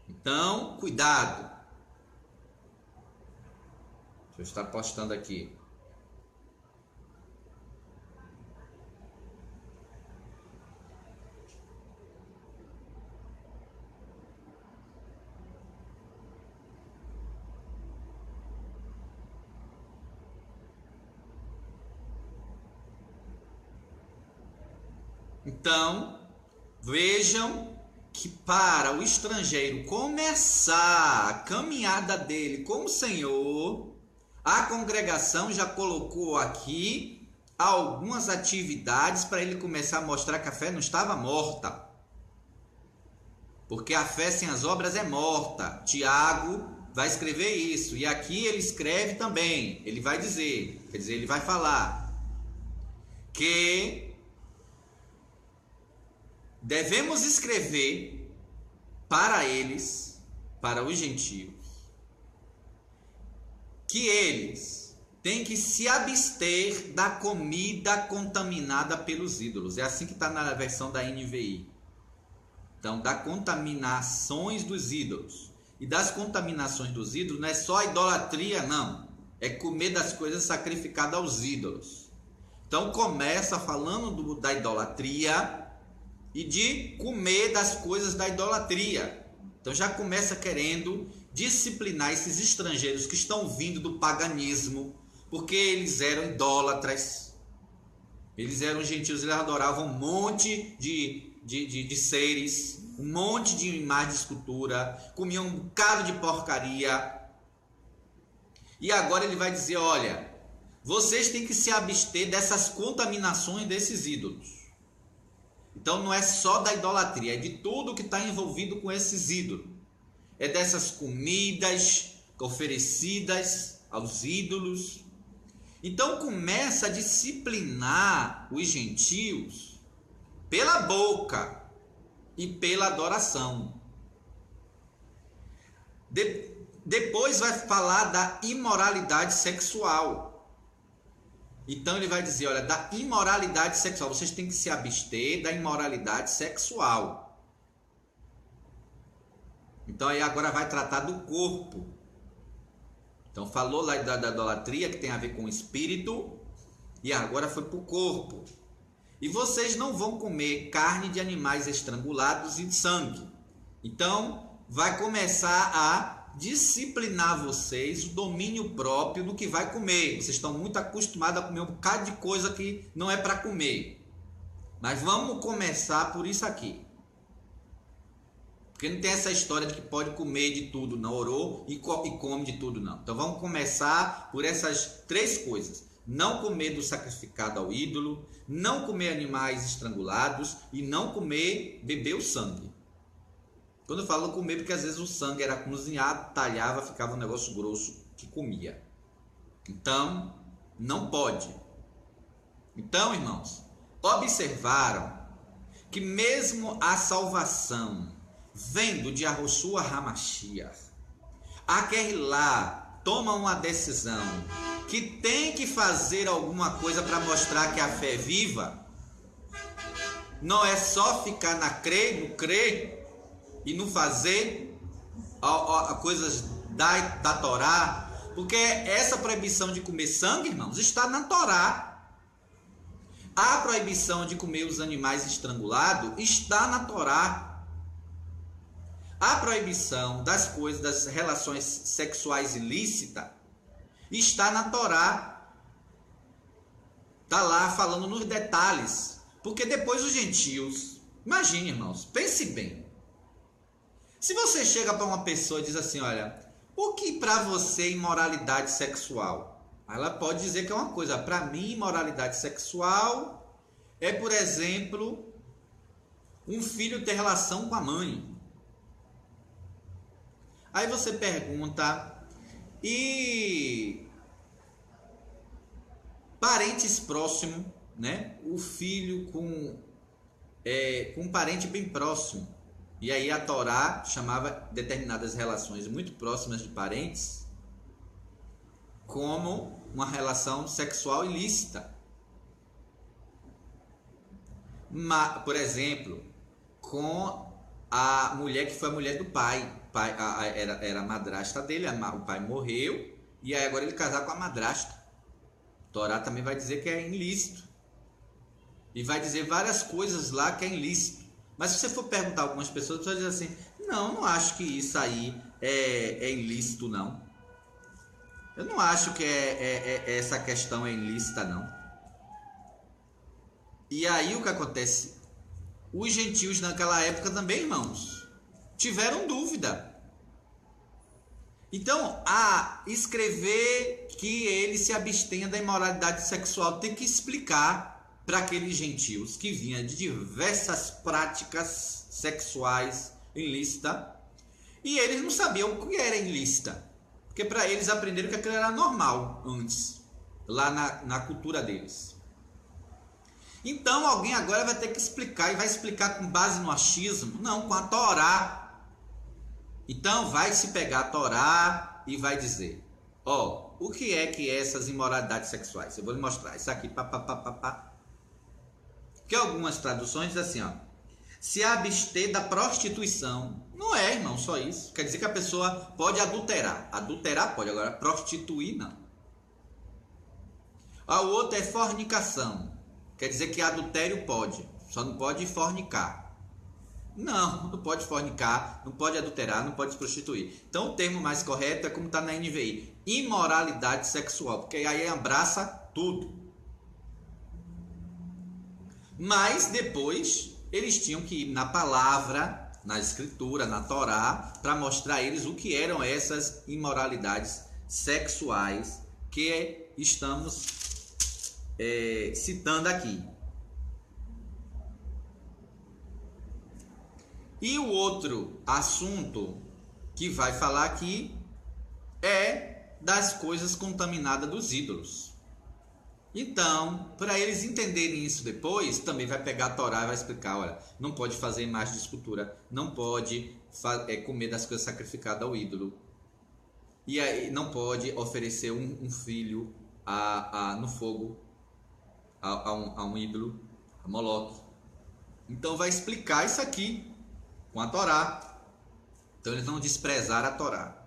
Então, cuidado. Deixa eu estar postando aqui. Então, vejam que para o estrangeiro começar a caminhada dele com o Senhor, a congregação já colocou aqui algumas atividades para ele começar a mostrar que a fé não estava morta. Porque a fé sem as obras é morta. Tiago vai escrever isso. E aqui ele escreve também. Ele vai dizer, quer dizer, ele vai falar que devemos escrever para eles, para os gentios, que eles têm que se abster da comida contaminada pelos ídolos. É assim que está na versão da NVI. Então, das contaminações dos ídolos. E das contaminações dos ídolos não é só a idolatria, não. É comer das coisas sacrificadas aos ídolos. Então, começa falando da idolatria e de comer das coisas da idolatria. Então já começa querendo disciplinar esses estrangeiros que estão vindo do paganismo, porque eles eram idólatras, eles eram gentios, eles adoravam um monte de seres, um monte de imagens de escultura, comiam um bocado de porcaria. E agora ele vai dizer, olha, vocês têm que se abster dessas contaminações desses ídolos. Então não é só da idolatria, é de tudo que está envolvido com esses ídolos. É dessas comidas oferecidas aos ídolos. Então começa a disciplinar os gentios pela boca e pela adoração. Depois vai falar da imoralidade sexual. Então ele vai dizer, olha, da imoralidade sexual, vocês têm que se abster da imoralidade sexual. Então aí agora vai tratar do corpo. Então falou lá da idolatria, que tem a ver com o espírito, e agora foi para o corpo. E vocês não vão comer carne de animais estrangulados e sangue. Então vai começar a disciplinar vocês o domínio próprio do que vai comer. Vocês estão muito acostumados a comer um bocado de coisa que não é para comer. Mas vamos começar por isso aqui. Porque não tem essa história de que pode comer de tudo, não. Orou e come de tudo, não. Então vamos começar por essas três coisas. Não comer do sacrificado ao ídolo, não comer animais estrangulados e não beber o sangue. Quando eu falo comer, porque às vezes o sangue era cozinhado, talhava, ficava um negócio grosso que comia. Então, não pode. Então, irmãos, observaram que mesmo a salvação vendo de Yahushua HaMashiach, aquele lá toma uma decisão que tem que fazer alguma coisa para mostrar que a fé é viva, não é só ficar no crer e não fazer coisas da Torá, porque essa proibição de comer sangue, irmãos, está na Torá. A proibição de comer os animais estrangulados está na Torá. A proibição das coisas, das relações sexuais ilícitas, está na Torá. Está lá falando nos detalhes. Porque depois os gentios, imagine, irmãos, pense bem. Se você chega para uma pessoa e diz assim, olha, o que para você é imoralidade sexual? Ela pode dizer que é uma coisa. Para mim, imoralidade sexual é, por exemplo, um filho ter relação com a mãe. Aí você pergunta, e parentes próximos, né? O filho com com um parente bem próximo. E aí a Torá chamava determinadas relações muito próximas de parentes como uma relação sexual ilícita. Por exemplo, com a mulher que foi a mulher do pai. Era a madrasta dele, o pai morreu, e aí agora ele casar com a madrasta. A Torá também vai dizer que é ilícito. E vai dizer várias coisas lá que é ilícito. Mas se você for perguntar a algumas pessoas, você vai dizer assim: não acho que isso aí é ilícito, não. Eu não acho que essa questão é ilícita, não. E aí o que acontece? Os gentios naquela época também, irmãos, tiveram dúvida. Então, a escrever que ele se abstenha da imoralidade sexual tem que explicar para aqueles gentios que vinham de diversas práticas sexuais ilícitas, e eles não sabiam o que era ilícita, porque para eles aprenderam que aquilo era normal antes, lá na cultura deles. Então alguém agora vai ter que explicar, e vai explicar com base no achismo? Não, com a Torá. Então vai se pegar a Torá e vai dizer: o que é essas imoralidades sexuais? Eu vou lhe mostrar isso aqui, que algumas traduções dizem assim, se abster da prostituição. Não é, irmão, só isso. Quer dizer que a pessoa pode adulterar. Adulterar pode, agora prostituir não. O outro é fornicação. Quer dizer que adultério pode, só não pode fornicar. Não pode fornicar, não pode adulterar, não pode se prostituir. Então o termo mais correto é como está na NVI: imoralidade sexual, porque aí abraça tudo. Mas depois eles tinham que ir na palavra, na escritura, na Torá, para mostrar a eles o que eram essas imoralidades sexuais que estamos citando aqui. E o outro assunto que vai falar aqui é das coisas contaminadas dos ídolos. Então, para eles entenderem isso depois, também vai pegar a Torá e vai explicar: olha, não pode fazer imagem de escultura, não pode comer das coisas sacrificadas ao ídolo, e aí não pode oferecer um filho no fogo a um ídolo, a Moloque. Então vai explicar isso aqui com a Torá. Então eles não desprezaram a Torá.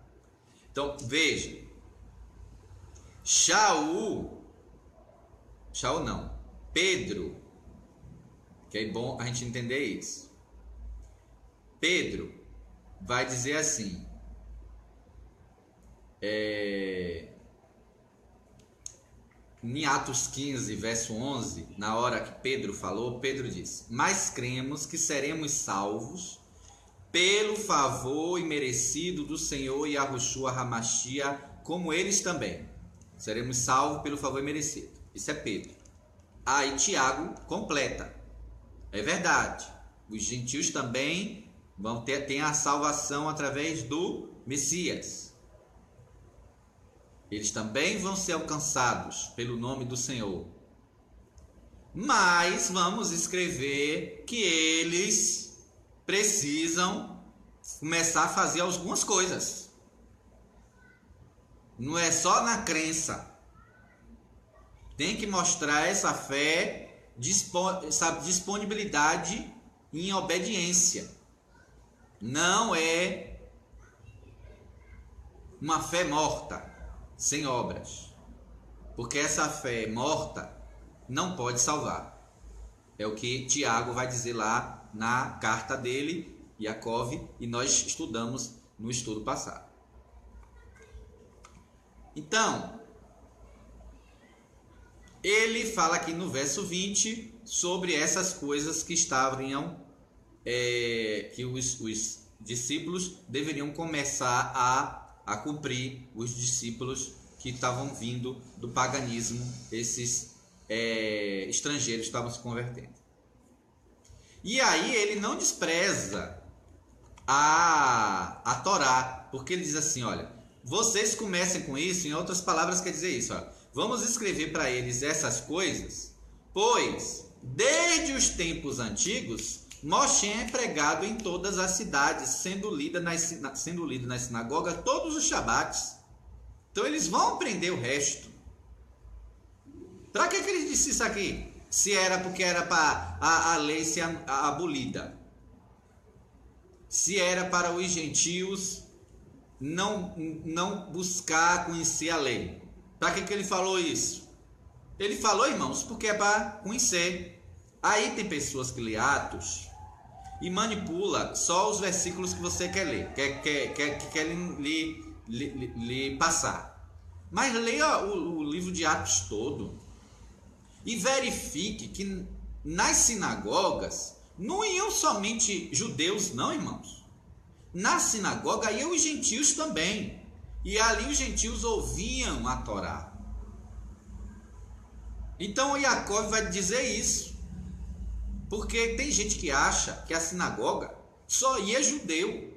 Então veja, Pedro, que é bom a gente entender isso. Pedro vai dizer assim, em Atos 15, verso 11, na hora que Pedro falou, Pedro disse: mas cremos que seremos salvos pelo favor imerecido do Senhor Yahushua Hamashia, como eles também. Seremos salvos pelo favor imerecido. Isso é Pedro. Aí Tiago completa: é verdade, os gentios também vão ter a salvação através do Messias. Eles também vão ser alcançados pelo nome do Senhor. Mas vamos escrever que eles precisam começar a fazer algumas coisas. Não é só na crença. Tem que mostrar essa fé, essa disponibilidade em obediência. Não é uma fé morta, sem obras, porque essa fé morta não pode salvar. É o que Tiago vai dizer lá na carta dele, Yaakov, e nós estudamos no estudo passado. Então, ele fala aqui no verso 20 sobre essas coisas que estavam, que os discípulos deveriam começar a cumprir, os discípulos que estavam vindo do paganismo, esses estrangeiros estavam se convertendo. E aí ele não despreza a Torá, porque ele diz assim: olha, vocês comecem com isso. Em outras palavras quer dizer isso, ó, vamos escrever para eles essas coisas, pois Desde os tempos antigos, Moshe é pregado em todas as cidades, sendo lido nas sinagogas todos os shabates. Então eles vão aprender o resto. Para que ele disse isso aqui? Se era porque era para a lei ser abolida. Se era para os gentios não buscar conhecer a lei. Para que ele falou isso? Ele falou, irmãos, porque é para conhecer. Aí tem pessoas que lê Atos e manipula só os versículos que você quer ler, quer lhe passar. Mas leia o livro de Atos todo e verifique que nas sinagogas não iam somente judeus, não, irmãos. Na sinagoga iam os gentios também. E ali os gentios ouviam a Torá. Então Jacó vai dizer isso. Porque tem gente que acha que a sinagoga só ia judeu.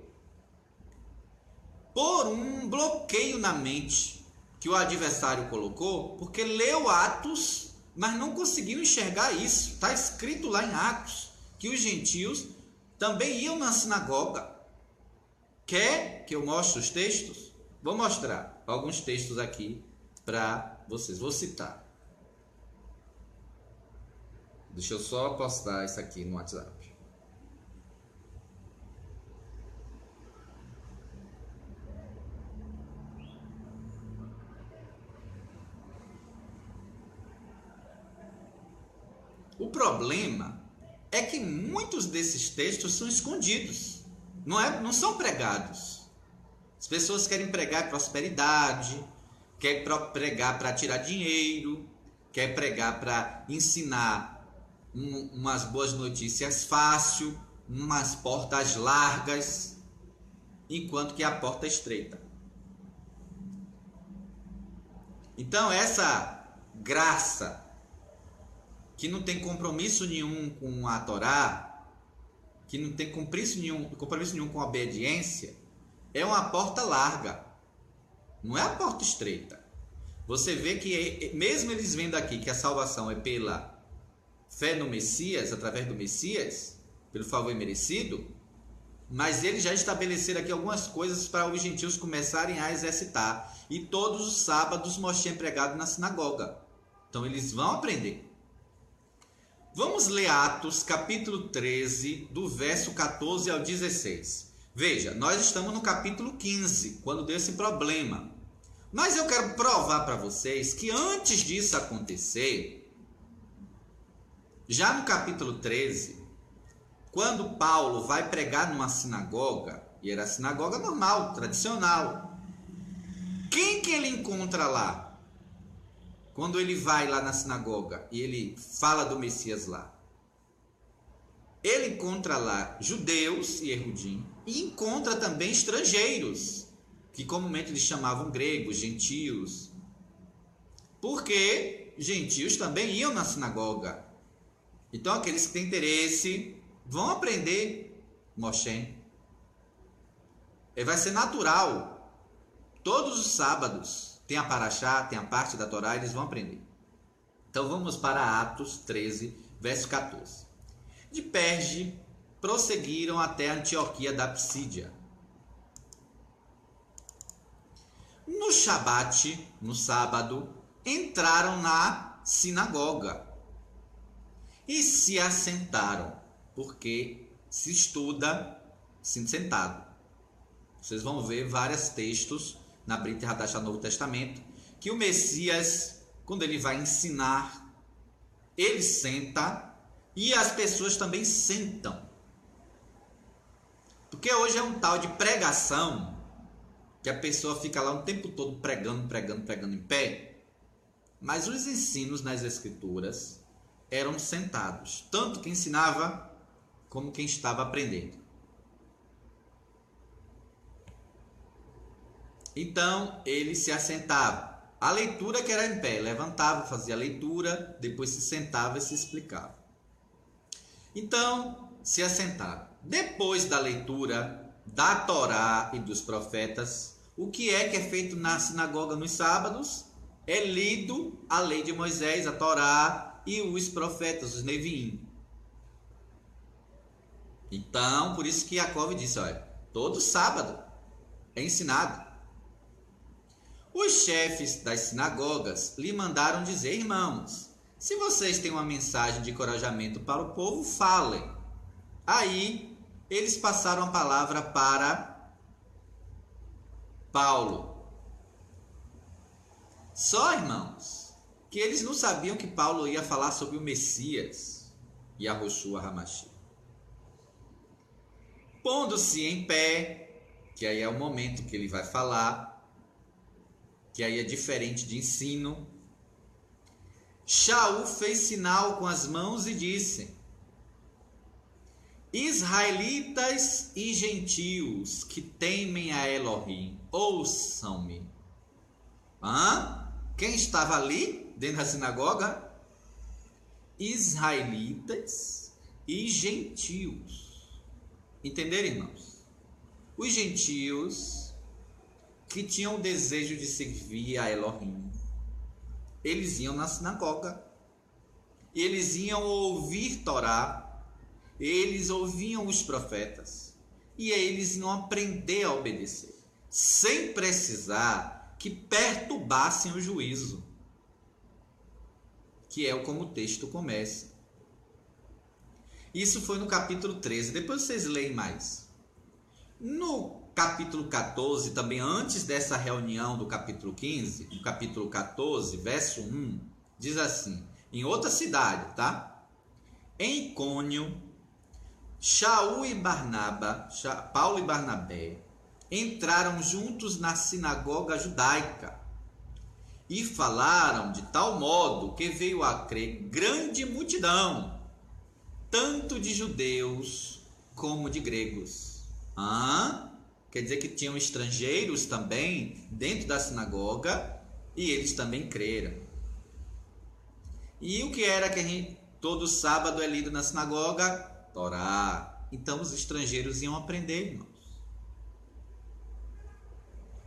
Por um bloqueio na mente que o adversário colocou, porque leu Atos, mas não conseguiu enxergar isso. Está escrito lá em Atos que os gentios também iam na sinagoga. Quer que eu mostre os textos? Vou mostrar alguns textos aqui para vocês. Vou citar. Deixa eu só postar isso aqui no WhatsApp. O problema é que muitos desses textos são escondidos, não são pregados. As pessoas querem pregar prosperidade, querem pregar para tirar dinheiro, querem pregar para ensinar umas boas notícias fácil, umas portas largas, enquanto que a porta é estreita. Então essa graça que não tem compromisso nenhum com a Torá, que não tem compromisso nenhum com a obediência, é uma porta larga, não é a porta estreita. Você vê que mesmo eles vendo aqui que a salvação é pela fé no Messias, através do Messias, pelo favor imerecido, mas eles já estabeleceram aqui algumas coisas para os gentios começarem a exercitar. E todos os sábados Moshe é pregado na sinagoga. Então eles vão aprender. Vamos ler Atos, capítulo 13, do verso 14 ao 16. Veja, nós estamos no capítulo 15, quando deu esse problema. Mas eu quero provar para vocês que antes disso acontecer, já no capítulo 13, quando Paulo vai pregar numa sinagoga, e era a sinagoga normal, tradicional, quem que ele encontra lá? Quando ele vai lá na sinagoga e ele fala do Messias lá, ele encontra lá judeus e erudim, e encontra também estrangeiros, que comumente eles chamavam gregos, gentios, porque gentios também iam na sinagoga. Então aqueles que têm interesse vão aprender Moshe. Vai ser natural. Todos os sábados tem a Paraxá, tem a parte da Torá, eles vão aprender. Então vamos para Atos 13, verso 14. De Perge prosseguiram até Antioquia da Psídia. No Shabat, no sábado, entraram na sinagoga e se assentaram, porque se estuda sentado. Vocês vão ver vários textos na Brit Hadash, Novo Testamento, que o Messias, quando ele vai ensinar, ele senta e as pessoas também sentam. Porque hoje é um tal de pregação, que a pessoa fica lá o tempo todo pregando em pé. Mas os ensinos nas Escrituras eram sentados, tanto quem ensinava como quem estava aprendendo. Então ele se assentava. A leitura que era em pé, levantava, fazia a leitura, depois se sentava e se explicava. Então se assentava. Depois da leitura da Torá e dos profetas, o que é feito na sinagoga nos sábados? É lido a lei de Moisés, a Torá, e os profetas, os Neviim. Então, por isso que Jacó disse, olha, todo sábado é ensinado. Os chefes das sinagogas lhe mandaram dizer, irmãos, se vocês têm uma mensagem de encorajamento para o povo, falem. Aí, eles passaram a palavra para Paulo. Só, irmãos, que eles não sabiam que Paulo ia falar sobre o Messias, Yahushua HaMashiach. Pondo-se em pé, que aí é o momento que ele vai falar, que aí é diferente de ensino, Shaul fez sinal com as mãos e disse, israelitas e gentios que temem a Elohim, ouçam-me. Quem estava ali dentro da sinagoga? Israelitas e gentios. Entenderam, irmãos? Os gentios que tinham o desejo de servir a Elohim, eles iam na sinagoga, e eles iam ouvir Torá, eles ouviam os profetas, e eles iam aprender a obedecer, sem precisar que perturbassem o juízo, que é como o texto começa. Isso foi no capítulo 13, depois vocês leem mais. No capítulo 14, também antes dessa reunião do capítulo 15, no capítulo 14, verso 1, diz assim, em outra cidade, tá? Em Icônio, Paulo e Barnabé, entraram juntos na sinagoga judaica e falaram de tal modo que veio a crer grande multidão, tanto de judeus como de gregos. Quer dizer que tinham estrangeiros também dentro da sinagoga e eles também creram. E o que era que todo sábado é lido na sinagoga? Torá. Então os estrangeiros iam aprender, irmãos.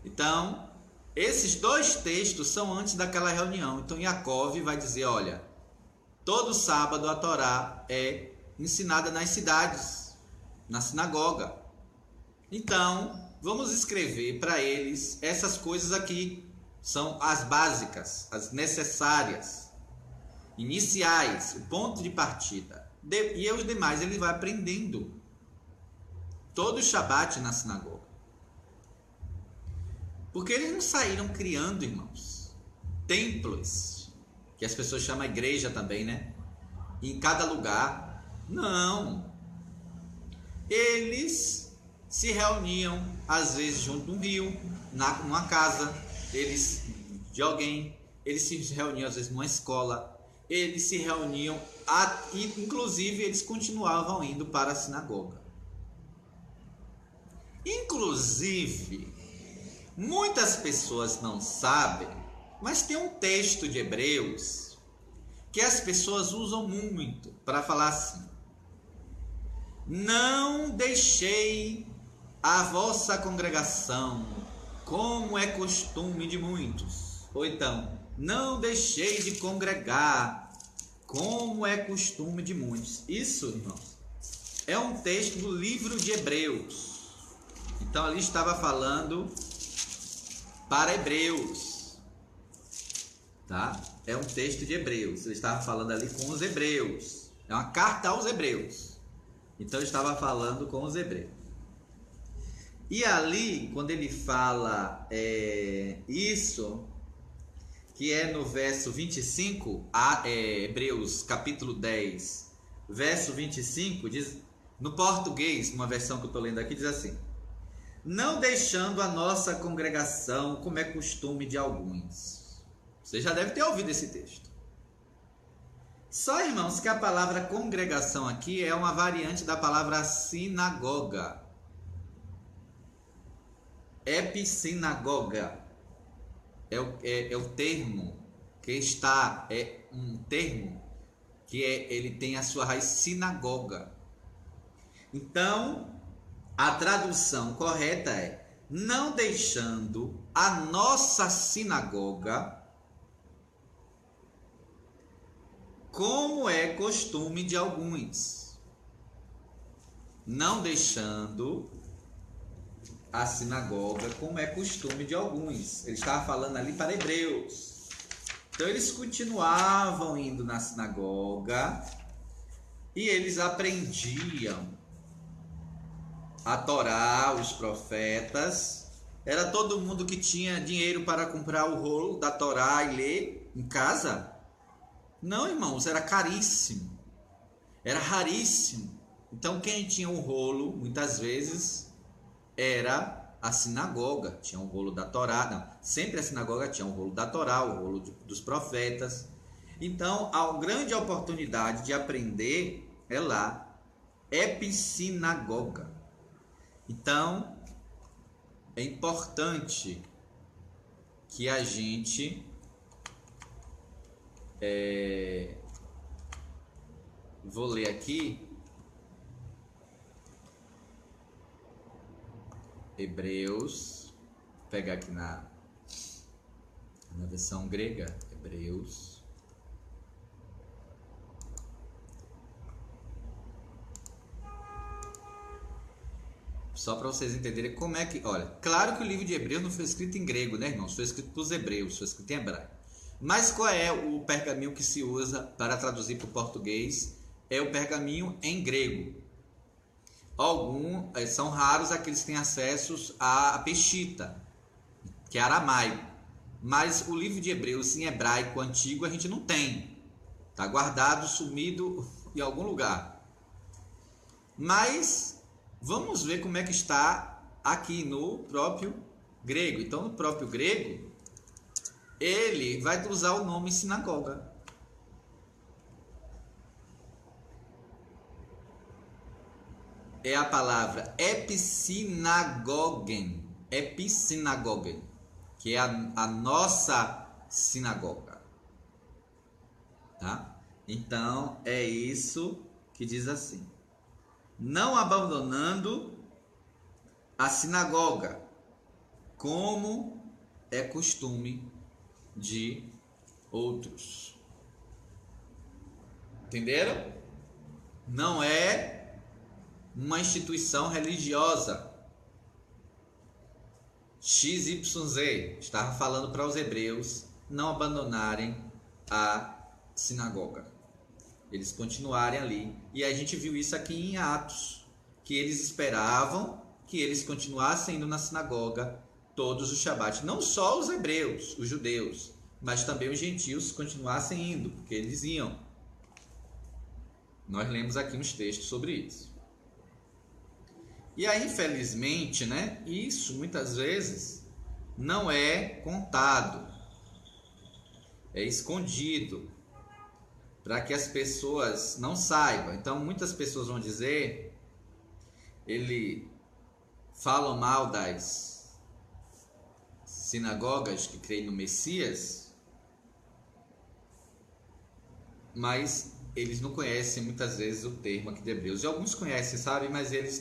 Então, esses dois textos são antes daquela reunião. Então Jacó vai dizer, olha, todo sábado a Torá é ensinada nas cidades, na sinagoga. Então, vamos escrever para eles essas coisas aqui. São as básicas, as necessárias, iniciais, o ponto de partida. E os demais ele vai aprendendo. Todo Shabat na sinagoga. Porque eles não saíram criando, irmãos, templos, que as pessoas chamam igreja também, né? Em cada lugar. Não. Eles se reuniam, às vezes, junto de um rio, numa casa de alguém. Eles se reuniam, às vezes, numa escola. Eles se reuniam, e, inclusive, eles continuavam indo para a sinagoga. Inclusive, muitas pessoas não sabem, mas tem um texto de Hebreus que as pessoas usam muito para falar assim: não deixei a vossa congregação, como é costume de muitos. Ou então, não deixei de congregar, como é costume de muitos. Isso, irmãos, é um texto do livro de Hebreus. Então, ali estava falando para Hebreus, tá? É um texto de Hebreus. Ele estava falando ali com os hebreus. É uma carta aos hebreus. Então, ele estava falando com os hebreus. E ali, quando ele fala isso, que é no verso 25, Hebreus capítulo 10, verso 25, diz, no português, uma versão que eu estou lendo aqui, diz assim: não deixando a nossa congregação, como é costume de alguns. Você já deve ter ouvido esse texto. Só, irmãos, que a palavra congregação aqui é uma variante da palavra sinagoga. Epissinagoga é o termo que está, é um termo que ele tem a sua raiz sinagoga. Então, a tradução correta é: não deixando a nossa sinagoga, como é costume de alguns, não deixando a sinagoga como é costume de alguns. Ele estava falando ali para hebreus. Então eles continuavam indo na sinagoga e eles aprendiam a Torá, os profetas. Era todo mundo que tinha dinheiro para comprar o rolo da Torá e ler em casa? Não, irmãos, era caríssimo. Era raríssimo. Então quem tinha o rolo, muitas vezes, era a sinagoga. Tinha o rolo da Torá. Não, sempre a sinagoga tinha o rolo da Torá, o rolo dos profetas. Então, a grande oportunidade de aprender é lá, epissinagoga. Então, é importante que a gente vou ler aqui Hebreus, vou pegar aqui na versão grega, Hebreus. Só para vocês entenderem como é que... Olha, claro que o livro de Hebreus não foi escrito em grego, né, irmãos? Foi escrito para os hebreus, foi escrito em hebraico. Mas qual é o pergaminho que se usa para traduzir para o português? É o pergaminho em grego. São raros aqueles que têm acesso à Peshita, que é aramaico. Mas o livro de Hebreus em hebraico antigo a gente não tem. Está guardado, sumido em algum lugar. Mas vamos ver como é que está aqui no próprio grego. Então, no próprio grego, ele vai usar o nome sinagoga. É a palavra epissinagogen, que é a nossa sinagoga. Tá? Então, é isso que diz assim: não abandonando a sinagoga, como é costume de outros. Entenderam? Não é uma instituição religiosa. XYZ estava falando para os hebreus não abandonarem a sinagoga, eles continuarem ali. E a gente viu isso aqui em Atos, que eles esperavam que eles continuassem indo na sinagoga todos os Shabat. Não só os hebreus, os judeus, mas também os gentios continuassem indo, porque eles iam. Nós lemos aqui uns textos sobre isso. E aí, infelizmente, né, isso muitas vezes não é contado, é escondido, para que as pessoas não saibam. Então, muitas pessoas vão dizer, falam mal das sinagogas que creem no Messias, mas eles não conhecem muitas vezes o termo aqui de Hebreus. E alguns conhecem, sabe, mas eles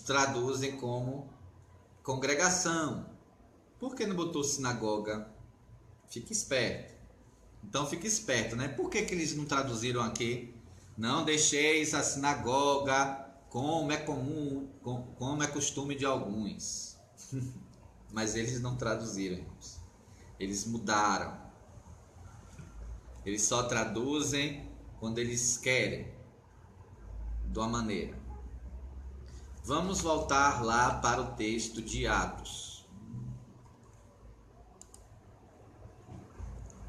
traduzem como congregação. Por que não botou sinagoga? Fique esperto. Então fique esperto, né? Por que eles não traduziram aqui? Não deixeis a sinagoga como é comum, como é costume de alguns. Mas eles não traduziram, irmãos. Eles mudaram. Eles só traduzem quando eles querem, de uma maneira. Vamos voltar lá para o texto de Atos.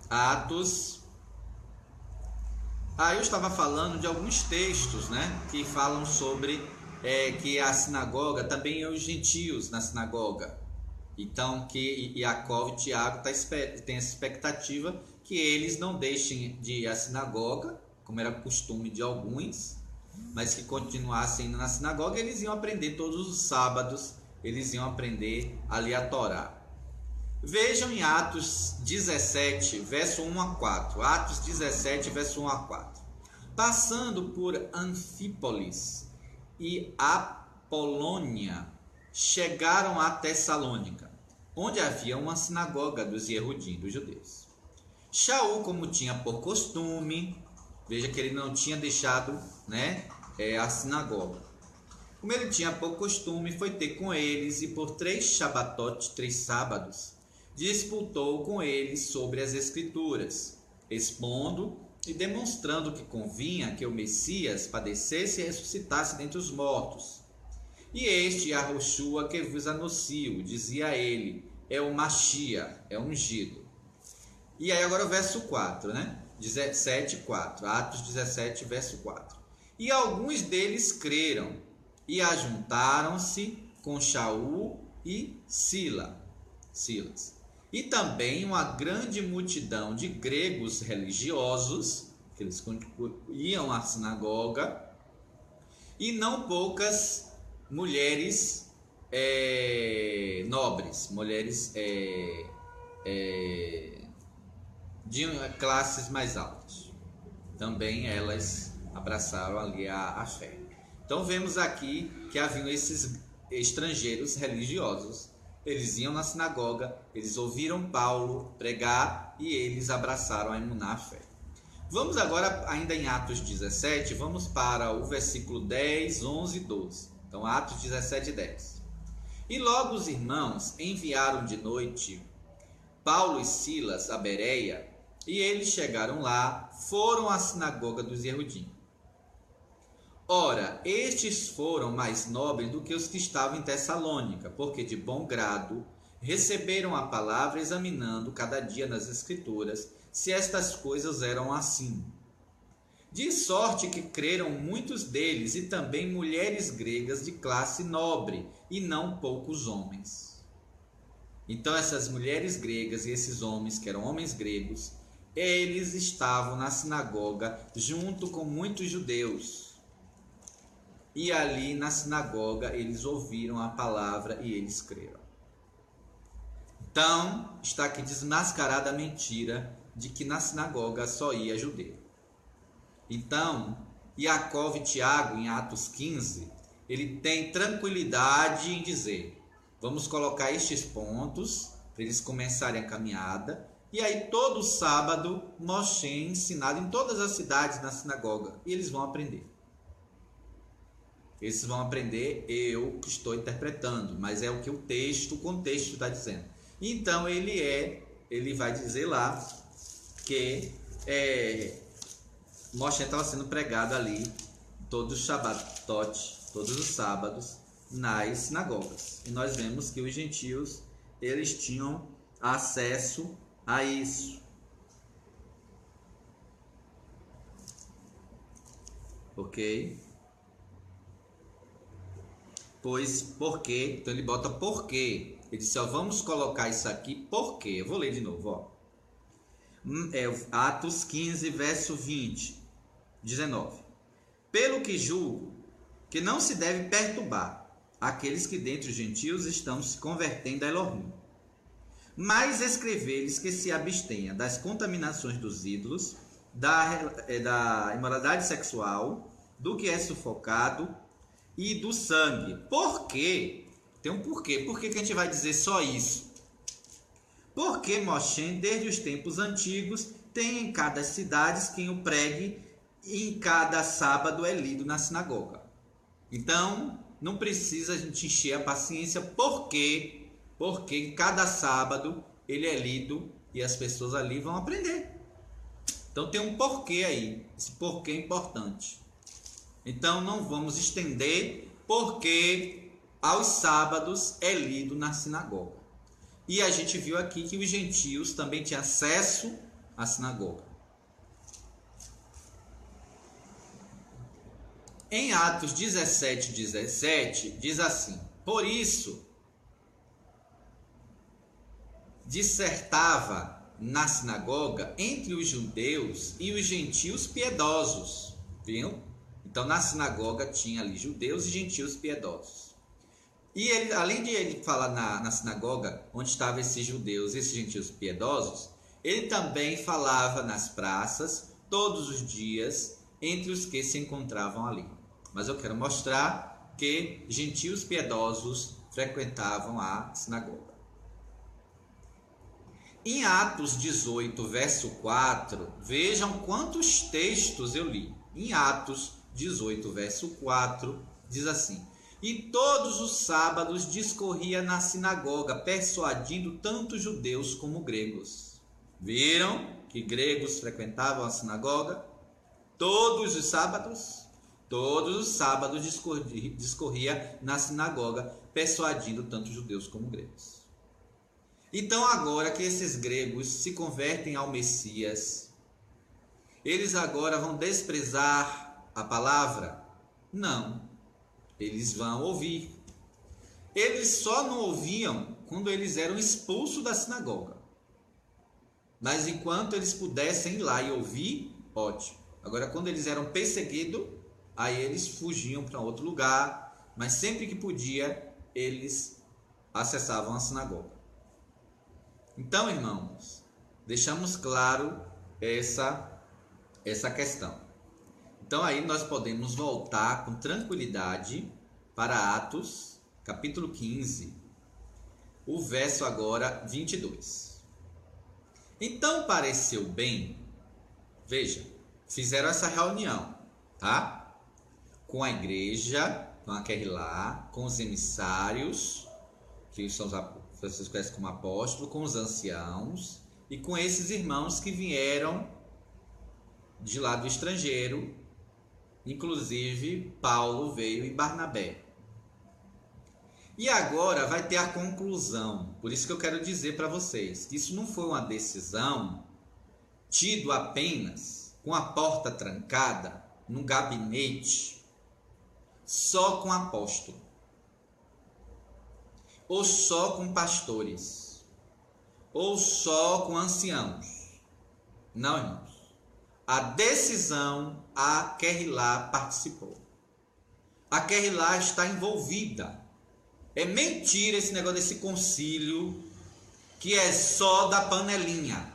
Atos. Eu estava falando de alguns textos, né, que falam sobre que a sinagoga também é os gentios na sinagoga. Então, que Jacó e Tiago têm essa expectativa que eles não deixem de ir à sinagoga, como era costume de alguns, mas que continuassem indo na sinagoga. Eles iam aprender todos os sábados, eles iam aprender ali a Torá. Vejam em Atos 17, verso 1 a 4. Atos 17, verso 1 a 4. Passando por Anfípolis e Apolônia, chegaram a Tessalônica, onde havia uma sinagoga dos Yehudim, dos judeus. Shaul, como tinha por costume, veja que ele não tinha deixado, a sinagoga. Como ele tinha por costume, foi ter com eles e por 3 sábados, disputou com eles sobre as Escrituras, expondo e demonstrando que convinha que o Messias padecesse e ressuscitasse dentre os mortos. E este Yahoshua que vos anuncio, dizia ele, é o Machia, é o ungido. E aí agora o verso 4, 17, 4. Atos 17, verso 4. E alguns deles creram e ajuntaram-se com Shaul e Silas. E também uma grande multidão de gregos religiosos, que eles iam à sinagoga, e não poucas mulheres nobres, mulheres de classes mais altas. Também elas abraçaram ali a fé. Então vemos aqui que haviam esses estrangeiros religiosos. Eles iam na sinagoga, eles ouviram Paulo pregar e eles abraçaram a emuná, a fé. Vamos agora, ainda em Atos 17, vamos para o versículo 10, 11 e 12. Então, Atos 17, 10. E logo os irmãos enviaram de noite Paulo e Silas a Bereia, e eles chegaram lá, foram à sinagoga dos Yehudim. Ora, estes foram mais nobres do que os que estavam em Tessalônica, porque de bom grado receberam a palavra, examinando cada dia nas Escrituras se estas coisas eram assim. De sorte que creram muitos deles, e também mulheres gregas de classe nobre, e não poucos homens. Então essas mulheres gregas e esses homens, que eram homens gregos, eles estavam na sinagoga junto com muitos judeus. E ali na sinagoga eles ouviram a palavra e eles creram. Então está aqui desmascarada a mentira de que na sinagoga só ia judeu. Então, Iacov e Tiago, em Atos 15, ele tem tranquilidade em dizer: vamos colocar estes pontos para eles começarem a caminhada. E aí todo sábado Moshe é ensinado em todas as cidades na sinagoga. E eles vão aprender. Eles vão aprender, eu que estou interpretando, mas é o que o contexto está dizendo. Então ele vai dizer lá que Moshe estava sendo pregado ali todos os Shabbatot, todos os sábados, nas sinagogas. E nós vemos que os gentios, eles tinham acesso a isso. Ok? Pois, por quê? Então ele bota por quê. Ele disse, vamos colocar isso aqui, por quê? Eu vou ler de novo, Atos 15, verso 20, 19. Pelo que julgo que não se deve perturbar aqueles que dentre os gentios estão se convertendo a Elohim, mas escrever-lhes que se abstenha das contaminações dos ídolos, da imoralidade sexual, do que é sufocado e do sangue. Por quê? Tem um porquê. Por que a gente vai dizer só isso? Porque Moshe, desde os tempos antigos, tem em cada cidade quem o pregue, e em cada sábado é lido na sinagoga. Então, não precisa a gente encher a paciência. Por quê? Porque em cada sábado ele é lido e as pessoas ali vão aprender. Então tem um porquê aí. Esse porquê é importante. Então não vamos estender porque aos sábados é lido na sinagoga. E a gente viu aqui que os gentios também tinham acesso à sinagoga. Em Atos 17, 17, diz assim: por isso dissertava na sinagoga entre os judeus e os gentios piedosos. Viu? Então na sinagoga tinha ali judeus e gentios piedosos. E ele, além de ele falar na sinagoga onde estavam esses judeus e esses gentios piedosos, ele também falava nas praças todos os dias entre os que se encontravam ali. Mas eu quero mostrar que gentios piedosos frequentavam a sinagoga. Em Atos 18, verso 4, vejam quantos textos eu li. Em Atos 18, verso 4, diz assim: e todos os sábados discorria na sinagoga, persuadindo tanto judeus como gregos. Viram que gregos frequentavam a sinagoga? Todos os sábados discorria na sinagoga, persuadindo tanto judeus como gregos. Então, agora que esses gregos se convertem ao Messias, eles agora vão desprezar a palavra? Não, eles vão ouvir. Eles só não ouviam quando eles eram expulsos da sinagoga. Mas enquanto eles pudessem ir lá e ouvir, ótimo. Agora, quando eles eram perseguidos, aí eles fugiam para outro lugar, mas sempre que podia, eles acessavam a sinagoga. Então, irmãos, deixamos claro essa questão. Então, aí nós podemos voltar com tranquilidade para Atos, capítulo 15, o verso agora 22. Então, pareceu bem, veja, fizeram essa reunião, tá? Com a igreja, com a Querrilá, com os emissários, que são vocês conhecem como apóstolos, com os anciãos e com esses irmãos que vieram de lá do estrangeiro, inclusive Paulo veio e Barnabé. E agora vai ter a conclusão. Por isso que eu quero dizer para vocês que isso não foi uma decisão tido apenas com a porta trancada, num gabinete, só com apóstolo, ou só com pastores, ou só com anciãos. Não, irmãos. A decisão, a Querrilá participou. A Querrilá está envolvida. É mentira esse negócio desse concílio, que é só da panelinha.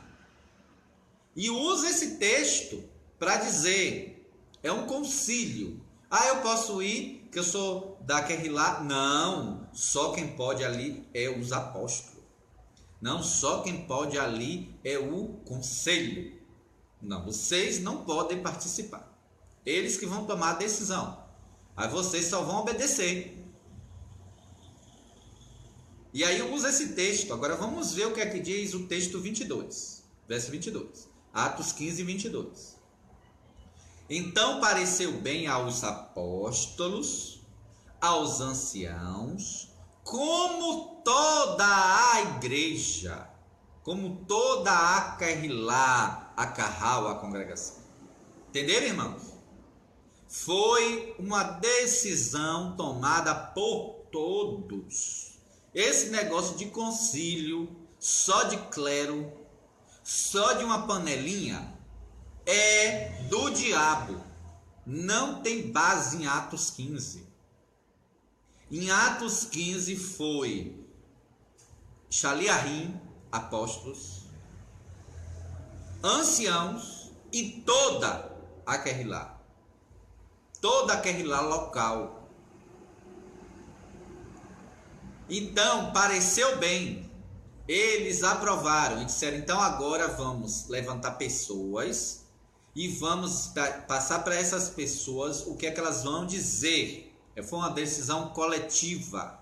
E usa esse texto para dizer, é um concílio. Ah, eu posso ir, que eu sou da Querrilá? Não, só quem pode ali é os apóstolos. Não, só quem pode ali é o conselho. Não, vocês não podem participar. Eles que vão tomar a decisão. Aí vocês só vão obedecer. E aí usa esse texto. Agora vamos ver o que é que diz o texto 22. Verso 22. Atos 15, 22. Então pareceu bem aos apóstolos, aos anciãos, como toda a igreja, como toda a Querrilá, a Carral, a congregação. Entenderam, irmãos? Foi uma decisão tomada por todos. Esse negócio de concílio, só de clero, só de uma panelinha, é do diabo. Não tem base em Atos 15. Em Atos 15 foi Shaliahim, apóstolos, anciãos e toda a Querrilá. Toda a Querrilá local. Então, pareceu bem. Eles aprovaram e disseram, então agora vamos levantar pessoas e vamos passar para essas pessoas o que é que elas vão dizer. Foi uma decisão coletiva.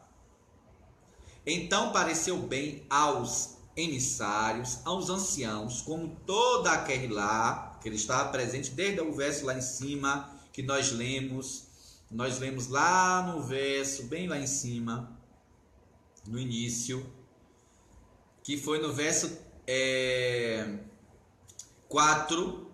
Então pareceu bem aos emissários, aos anciãos, como toda a Querrilá, que ele estava presente desde o verso lá em cima, que nós lemos lá no verso, bem lá em cima, no início, que foi no verso 4,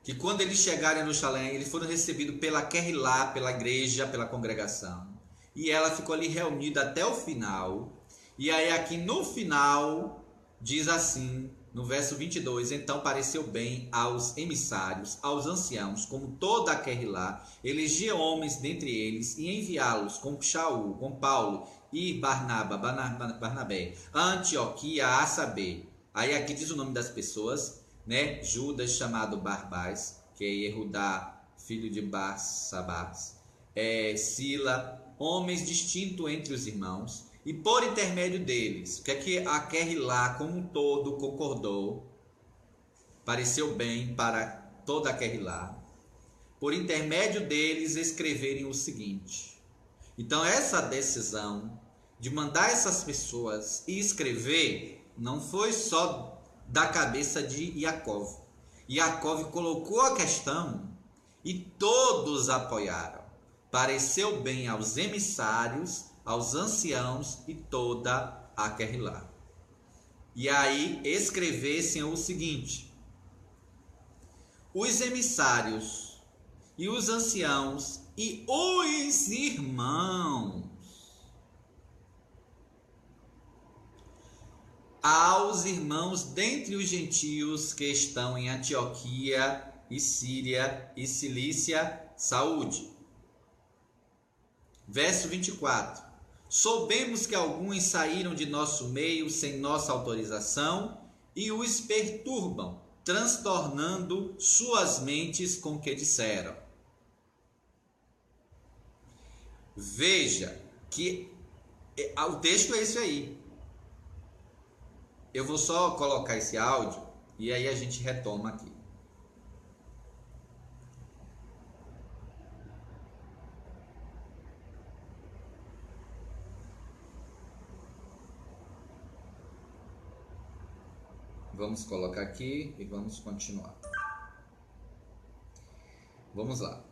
que quando eles chegaram em Jerusalém, eles foram recebidos pela Querrilá, pela igreja, pela congregação. E ela ficou ali reunida até o final. E aí aqui no final, diz assim, no verso 22, então pareceu bem aos emissários, aos anciãos, como toda a Querrilá, eleger homens dentre eles e enviá-los com Shaul, com Paulo e Barnabé, a Antioquia, a saber. Aí aqui diz o nome das pessoas, né? Judas, chamado Barbás, que é Yehudá, filho de Barsabás, Sila, homens distintos entre os irmãos, e por intermédio deles, o que é que a Querrilá como um todo concordou, pareceu bem para toda a Querrilá, por intermédio deles escreverem o seguinte. Então essa decisão de mandar essas pessoas escrever não foi só da cabeça de Yaakov. Yaakov colocou a questão e todos apoiaram. Pareceu bem aos emissários, aos anciãos e toda a Querrilá. E aí escrevessem o seguinte: os emissários e os anciãos e os irmãos, aos irmãos dentre os gentios que estão em Antioquia e Síria e Cilícia, saúde. Verso 24. Soubemos que alguns saíram de nosso meio sem nossa autorização e os perturbam, transtornando suas mentes com o que disseram. Veja que o texto é esse aí. Eu vou só colocar esse áudio e aí a gente retoma aqui. Vamos colocar aqui e vamos continuar. Vamos lá.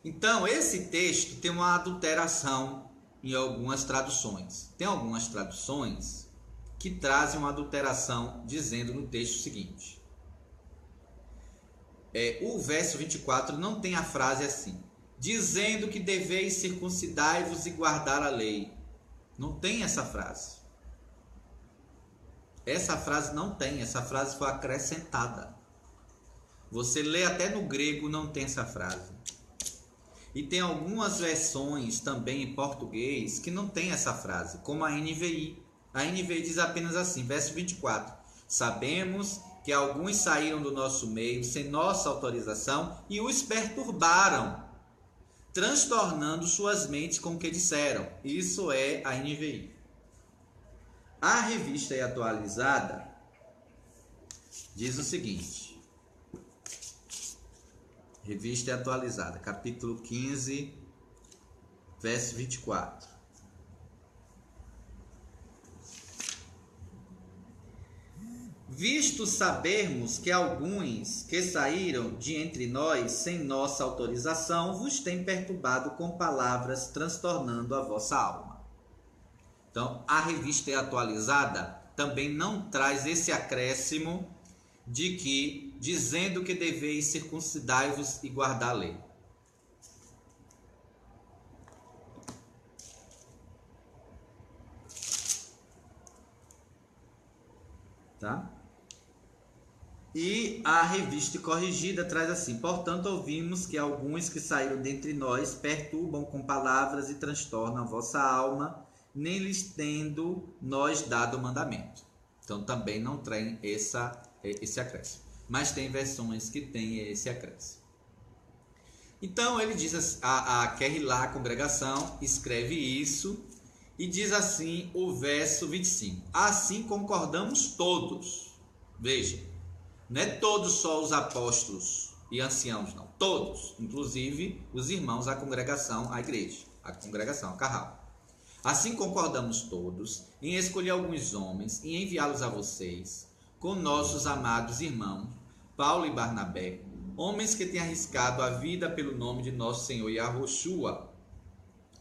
Então, esse texto tem uma adulteração em algumas traduções. Tem algumas traduções que trazem uma adulteração dizendo no texto o seguinte. O verso 24 não tem a frase assim: dizendo que deveis circuncidai-vos e guardar a lei. Não tem essa frase. Essa frase não tem, essa frase foi acrescentada. Você lê até no grego, não tem essa frase. E tem algumas versões também em português que não tem essa frase, como a NVI. A NVI diz apenas assim, verso 24. Sabemos que alguns saíram do nosso meio sem nossa autorização e os perturbaram, transtornando suas mentes com o que disseram. Isso é a NVI. A Revista e Atualizada diz o seguinte. Revista e Atualizada, capítulo 15, verso 24. Visto sabermos que alguns que saíram de entre nós sem nossa autorização vos têm perturbado com palavras, transtornando a vossa alma. Então, a Revista Atualizada também não traz esse acréscimo de que, dizendo que deveis circuncidai-vos e guardar a lei. Tá? E a Revista Corrigida traz assim: portanto, ouvimos que alguns que saíram dentre nós perturbam com palavras e transtornam a vossa alma, nem lhes tendo nós dado o mandamento. Então também não tem esse acréscimo. Mas tem versões que tem esse acréscimo. Então ele diz, a Querrilá, a congregação, escreve isso e diz assim o verso 25. Assim concordamos todos. Veja, não é todos só os apóstolos e anciãos, não. Todos, inclusive os irmãos, a congregação, a igreja, a congregação, a carral. Assim concordamos todos em escolher alguns homens e enviá-los a vocês, com nossos amados irmãos, Paulo e Barnabé, homens que têm arriscado a vida pelo nome de nosso Senhor Yahushua.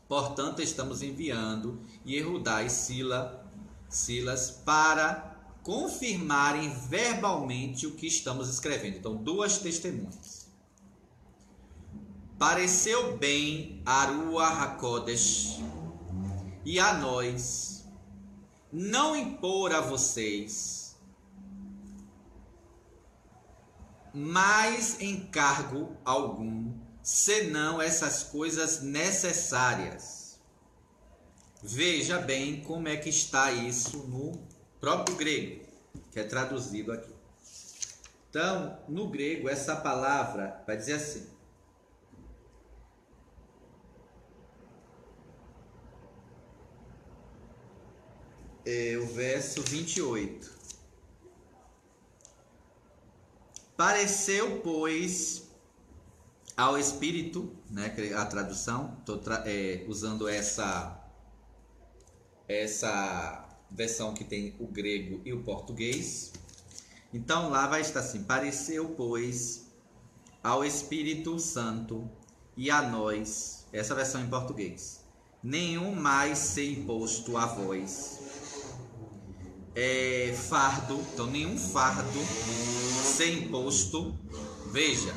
Portanto, estamos enviando Yehudá e Silas para confirmarem verbalmente o que estamos escrevendo. Então, duas testemunhas. Pareceu bem a Ruach HaKodesh e a nós não impor a vocês mais encargo algum, senão essas coisas necessárias. Veja bem como é que está isso no próprio grego, que é traduzido aqui. Então, no grego, essa palavra vai dizer assim: o verso 28. Pareceu, pois, ao Espírito, né, a tradução, estou usando essa versão que tem o grego e o português. Então lá vai estar assim: pareceu, pois, ao Espírito Santo e a nós, essa versão em português, nenhum mais ser imposto a vós fardo, então nenhum fardo ser imposto, veja,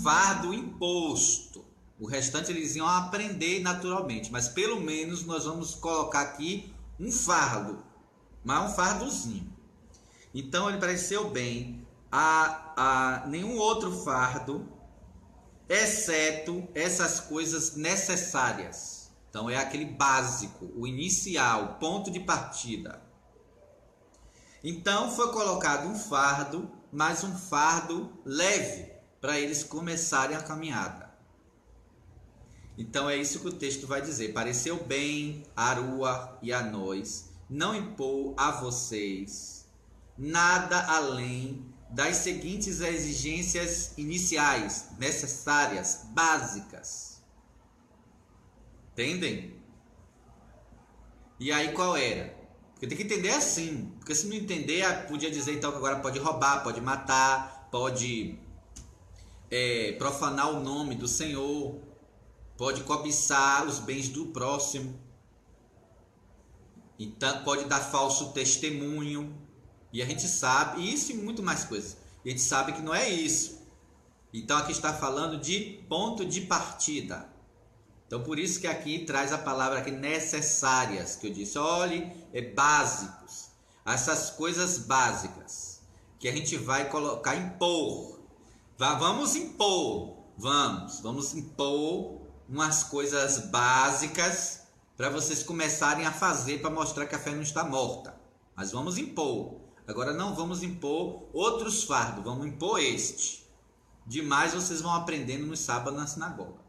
fardo imposto, o restante eles iam aprender naturalmente, mas pelo menos nós vamos colocar aqui um fardo, mas um fardozinho. Então ele pareceu bem a nenhum outro fardo, exceto essas coisas necessárias. Então é aquele básico, o inicial, o ponto de partida. Então foi colocado um fardo, mas um fardo leve, para eles começarem a caminhada. Então é isso que o texto vai dizer: pareceu bem a Arua e a nós não impor a vocês nada além das seguintes exigências iniciais, necessárias, básicas. Entendem? E aí qual era? Porque tem que entender assim, porque se não entender, podia dizer então que agora pode roubar, pode matar, pode profanar o nome do Senhor, pode cobiçar os bens do próximo, então pode dar falso testemunho, e a gente sabe, isso e muito mais coisas, e a gente sabe que não é isso. Então aqui está falando de ponto de partida. Então por isso que aqui traz a palavra aqui necessárias, que eu disse, olhe, básicos, essas coisas básicas, que a gente vai colocar, impor, vamos impor, vamos impor umas coisas básicas para vocês começarem a fazer, para mostrar que a fé não está morta, mas vamos impor, agora não vamos impor outros fardos, vamos impor este, demais vocês vão aprendendo no sábado na sinagoga.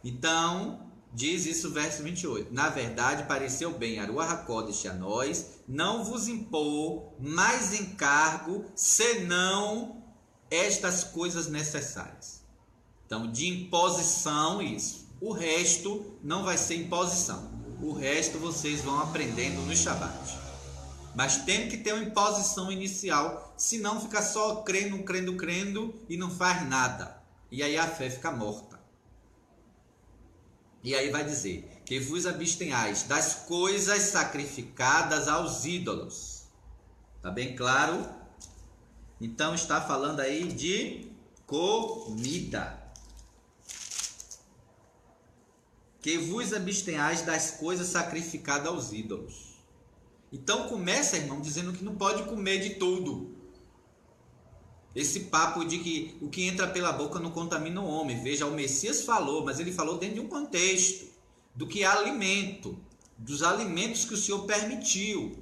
Então, diz isso o verso 28. Na verdade, pareceu bem a Ruach HaKodesh a nós não vos impor mais encargo, senão estas coisas necessárias. Então, de imposição, isso. O resto não vai ser imposição. O resto vocês vão aprendendo no Shabat. Mas tem que ter uma imposição inicial, senão fica só crendo e não faz nada. E aí a fé fica morta. E aí vai dizer, que vos abstenhais das coisas sacrificadas aos ídolos. Tá bem claro? Então está falando aí de comida. Que vos abstenhais das coisas sacrificadas aos ídolos. Então começa, irmão, dizendo que não pode comer de tudo. Esse papo de que o que entra pela boca não contamina o homem. Veja, o Messias falou, mas ele falou dentro de um contexto do que é alimento, dos alimentos que o Senhor permitiu,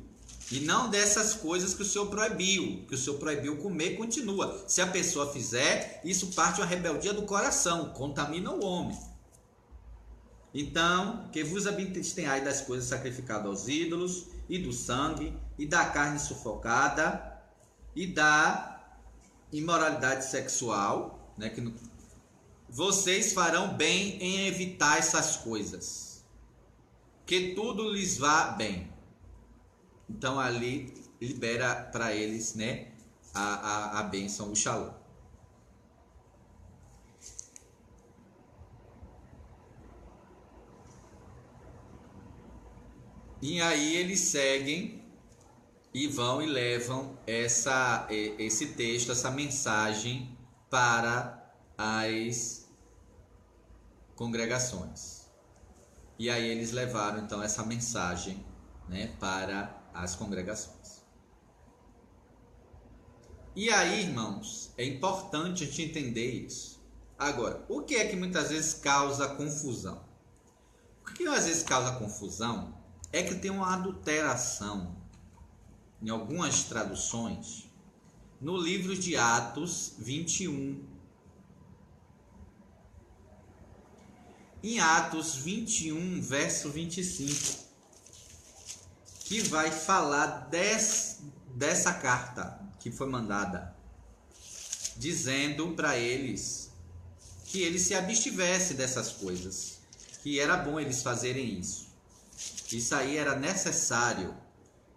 e não dessas coisas que o Senhor proibiu, que o Senhor proibiu comer, continua. Se a pessoa fizer, isso parte uma rebeldia do coração, contamina o homem. Então, que vos abstenhais das coisas sacrificadas aos ídolos, e do sangue, e da carne sufocada, e da imoralidade sexual, né, que vocês farão bem em evitar essas coisas, que tudo lhes vá bem. Então ali libera para eles, né, a bênção, o shalom. E aí eles seguem e vão e levam esse texto, essa mensagem para as congregações. E aí eles levaram então essa mensagem, né, para as congregações. E aí, irmãos, é importante a gente entender isso. Agora, o que é que muitas vezes causa confusão? O que às vezes causa confusão é que tem uma adulteração em algumas traduções, no livro de Atos 21. Em Atos 21, verso 25. que vai falar dessa carta que foi mandada, dizendo para eles que eles se abstivessem dessas coisas, que era bom eles fazerem isso. Isso aí era necessário,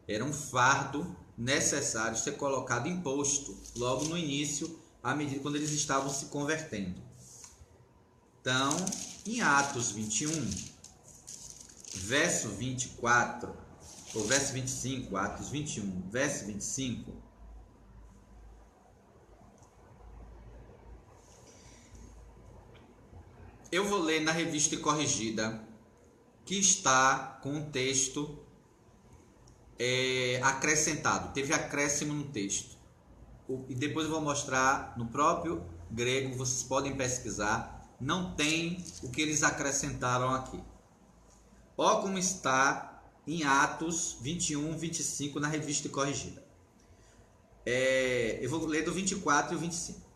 era um fardo necessário ser colocado imposto logo no início, à medida quando eles estavam se convertendo. Então, em Atos 21, verso 24, ou verso 25, Atos 21, verso 25, eu vou ler na Revista e Corrigida, que está com o texto acrescentado, teve acréscimo no texto. E depois eu vou mostrar no próprio grego, vocês podem pesquisar, não tem o que eles acrescentaram aqui. Ó como está em Atos 21, 25 na Revista e Corrigida. Eu vou ler do 24 e o 25.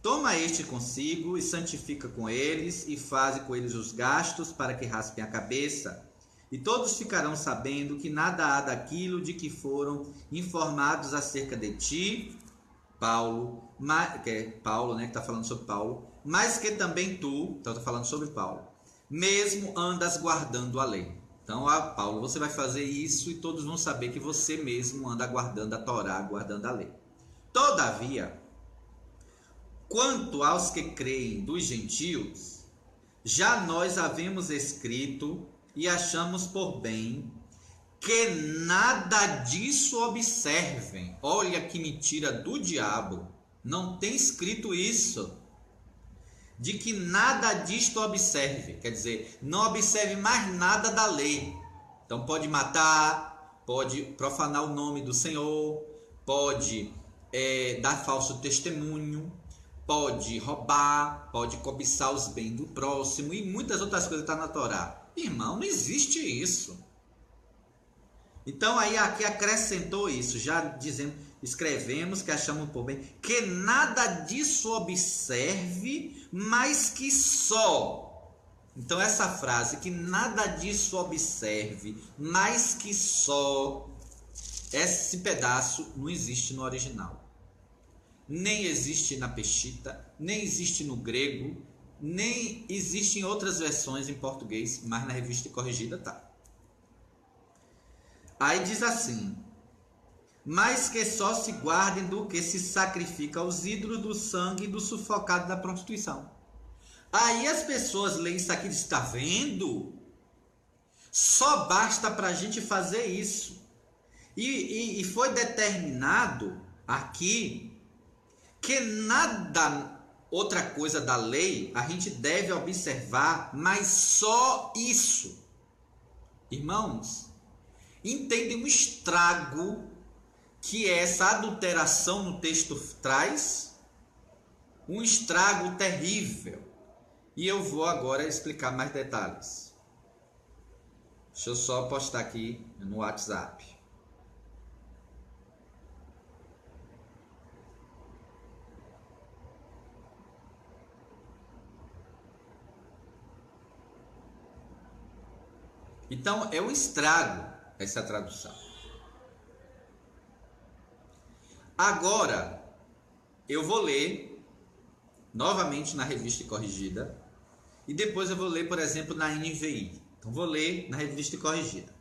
Toma este consigo e santifica com eles e faze com eles os gastos para que raspem a cabeça. E todos ficarão sabendo que nada há daquilo de que foram informados acerca de ti, Paulo, que é Paulo, né, que está falando sobre Paulo, mas que também tu, então está falando sobre Paulo, mesmo andas guardando a lei. Então, Paulo, você vai fazer isso e todos vão saber que você mesmo anda guardando a Torá, guardando a lei. Todavia, quanto aos que creem dos gentios, já nós havemos escrito e achamos por bem que nada disso observem. Olha que mentira do diabo. Não tem escrito isso. De que nada disto observe. Quer dizer, não observe mais nada da lei. Então pode matar, pode profanar o nome do Senhor, pode dar falso testemunho, pode roubar, pode cobiçar os bens do próximo e muitas outras coisas que estão na Torá. Irmão, não existe isso. Então aí aqui acrescentou isso, já dizendo, escrevemos que achamos por bem que nada disso observe, mas que só. Então essa frase, que nada disso observe, mas que só, esse pedaço não existe no original. Nem existe na Peshita, nem existe no grego, nem existe em outras versões em português, mas na Revista e Corrigida tá. Aí diz assim: mas que só se guardem do que se sacrifica aos ídolos, do sangue e do sufocado da prostituição. Aí as pessoas leem isso aqui e dizem, está vendo? Só basta para a gente fazer isso. E foi determinado aqui que nada outra coisa da lei a gente deve observar, mas só isso. Irmãos, entendem o estrago que essa adulteração no texto traz? Um estrago terrível. E eu vou agora explicar mais detalhes. Deixa eu só postar aqui no WhatsApp. Então, é um estrago essa tradução. Agora, eu vou ler novamente na Revista e Corrigida e depois eu vou ler, por exemplo, na NVI. Então, vou ler na Revista e Corrigida,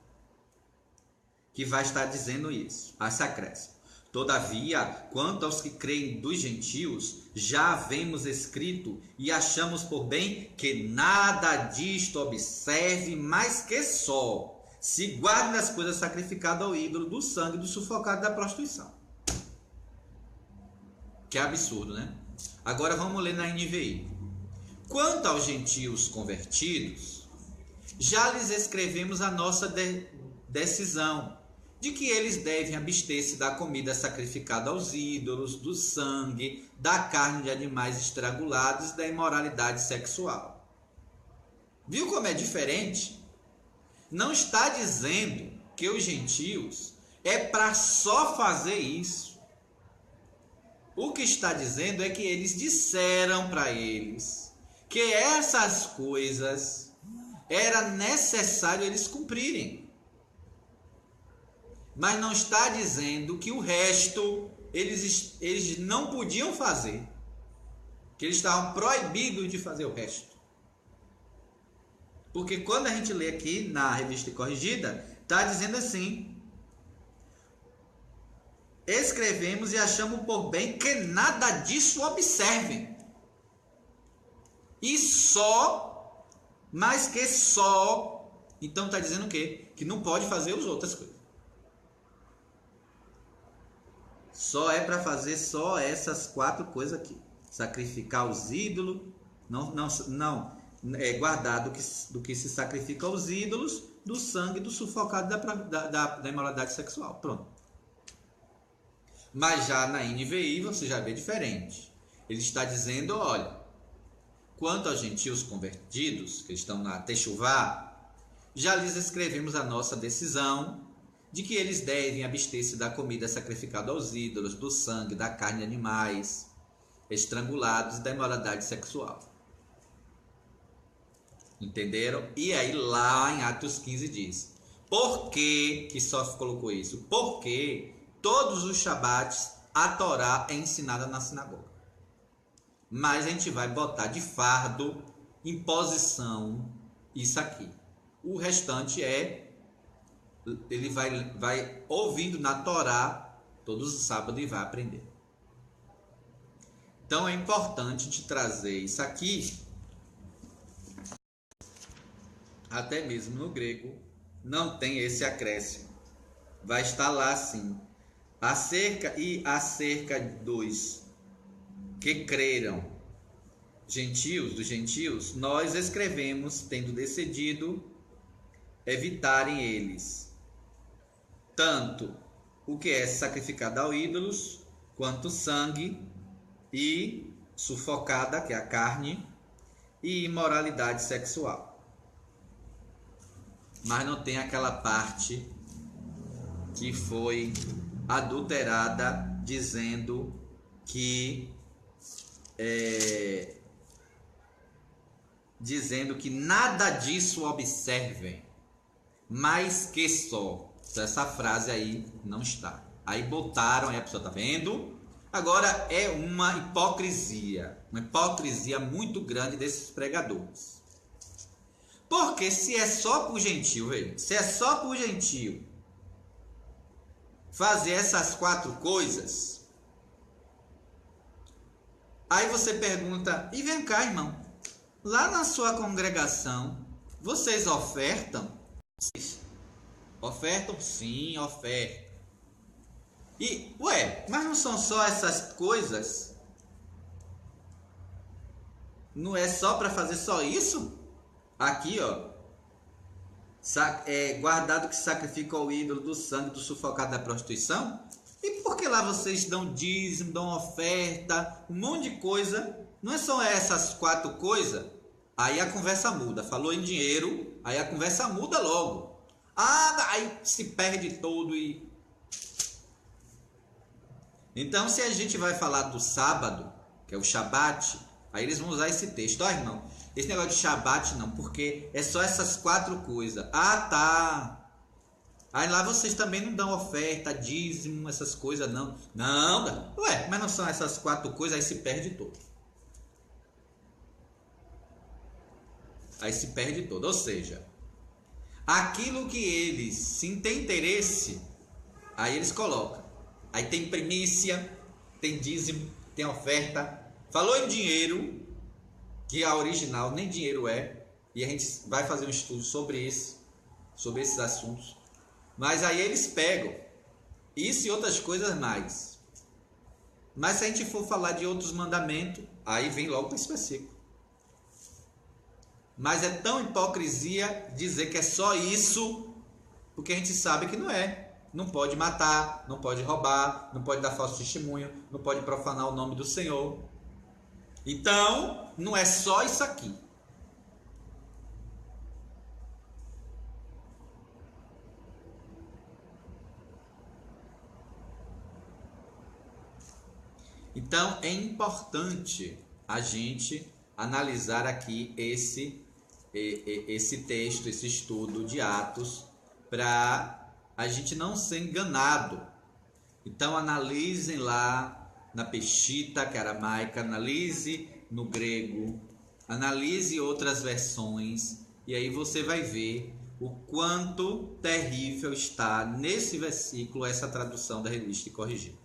que vai estar dizendo isso, esse acréscimo. Todavia, quanto aos que creem dos gentios, já havemos escrito e achamos por bem que nada disto observe, mas que só se guardem das coisas sacrificadas ao ídolo, do sangue, do sufocado da prostituição. Que absurdo, né? Agora vamos ler na NVI. Quanto aos gentios convertidos, já lhes escrevemos a nossa decisão, de que eles devem abster-se da comida sacrificada aos ídolos, do sangue, da carne de animais estrangulados e da imoralidade sexual. Viu como é diferente? Não está dizendo que os gentios é para só fazer isso. O que está dizendo é que eles disseram para eles que essas coisas era necessário eles cumprirem. mas não está dizendo que o resto eles não podiam fazer, que eles estavam proibidos de fazer o resto. Porque quando a gente lê aqui na Revista Corrigida, está dizendo assim: escrevemos e achamos por bem que nada disso observem. E só, mas que só. Então está dizendo o quê? Que não pode fazer as outras coisas. Só é para fazer só essas 4 coisas aqui: sacrificar os ídolos, guardar do que se sacrifica aos ídolos, do sangue do sufocado da imoralidade sexual. Pronto. Mas já na NVI você já vê diferente. Ele está dizendo: olha, quanto aos gentios convertidos, que estão na Techuvá, já lhes escrevemos a nossa decisão de que eles devem abster-se da comida sacrificada aos ídolos, do sangue, da carne de animais estrangulados e da imoralidade sexual. Entenderam? E aí lá em Atos 15 diz: por que só colocou isso? Porque todos os shabates a Torá é ensinada na sinagoga. Mas a gente vai botar de fardo, imposição, isso aqui. O restante ele vai ouvindo na Torá todos os sábados e vai aprender. Então é importante te trazer isso aqui. Até mesmo no grego não tem esse acréscimo. Vai estar lá sim. Acerca dos que creram, dos gentios, nós escrevemos, tendo decidido evitarem eles tanto o que é sacrificado a ídolos, quanto sangue e sufocada, que é a carne, e imoralidade sexual. Mas não tem aquela parte que foi adulterada, dizendo que nada disso observem, mas que só. Essa frase aí não está. Aí botaram, aí a pessoa está vendo. Agora é uma hipocrisia muito grande desses pregadores. Porque se é só por gentio, se é só por gentio fazer essas 4 coisas, aí você pergunta: e vem cá, irmão, lá na sua congregação, vocês ofertam? Ofertam? Sim, ofertam. E, mas não são só essas coisas? Não é só para fazer só isso? Aqui, ó, guardado que sacrifica ao ídolo, do sangue, do sufocado da prostituição. E por que lá vocês dão dízimo, dão oferta, um monte de coisa? Não é só essas 4 coisas? Aí a conversa muda. Falou em dinheiro, aí a conversa muda logo. Aí se perde todo e... Então, se a gente vai falar do sábado, que é o Shabat, aí eles vão usar esse texto. Irmão, esse negócio de Shabat não, porque é só essas 4 coisas. Tá. Aí lá vocês também não dão oferta, dízimo, essas coisas, não. Não, mas não são essas 4 coisas, aí se perde todo. Aí se perde todo. Ou seja, aquilo que eles se tem interesse, aí eles colocam. Aí tem primícia, tem dízimo, tem oferta. Falou em dinheiro, que a original nem dinheiro é, e a gente vai fazer um estudo sobre isso, sobre esses assuntos. Mas aí eles pegam isso e outras coisas mais. Mas se a gente for falar de outros mandamentos, aí vem logo para esse versículo. Mas é tão hipocrisia dizer que é só isso, porque a gente sabe que não é. Não pode matar, não pode roubar, não pode dar falso testemunho, não pode profanar o nome do Senhor. Então, não é só isso aqui. Então, é importante a gente analisar aqui esse texto, esse estudo de Atos, para a gente não ser enganado. Então analisem lá na Peshitta, que é aramaica, analise no grego, analise outras versões, e aí você vai ver o quanto terrível está nesse versículo essa tradução da Revista e Corrigida.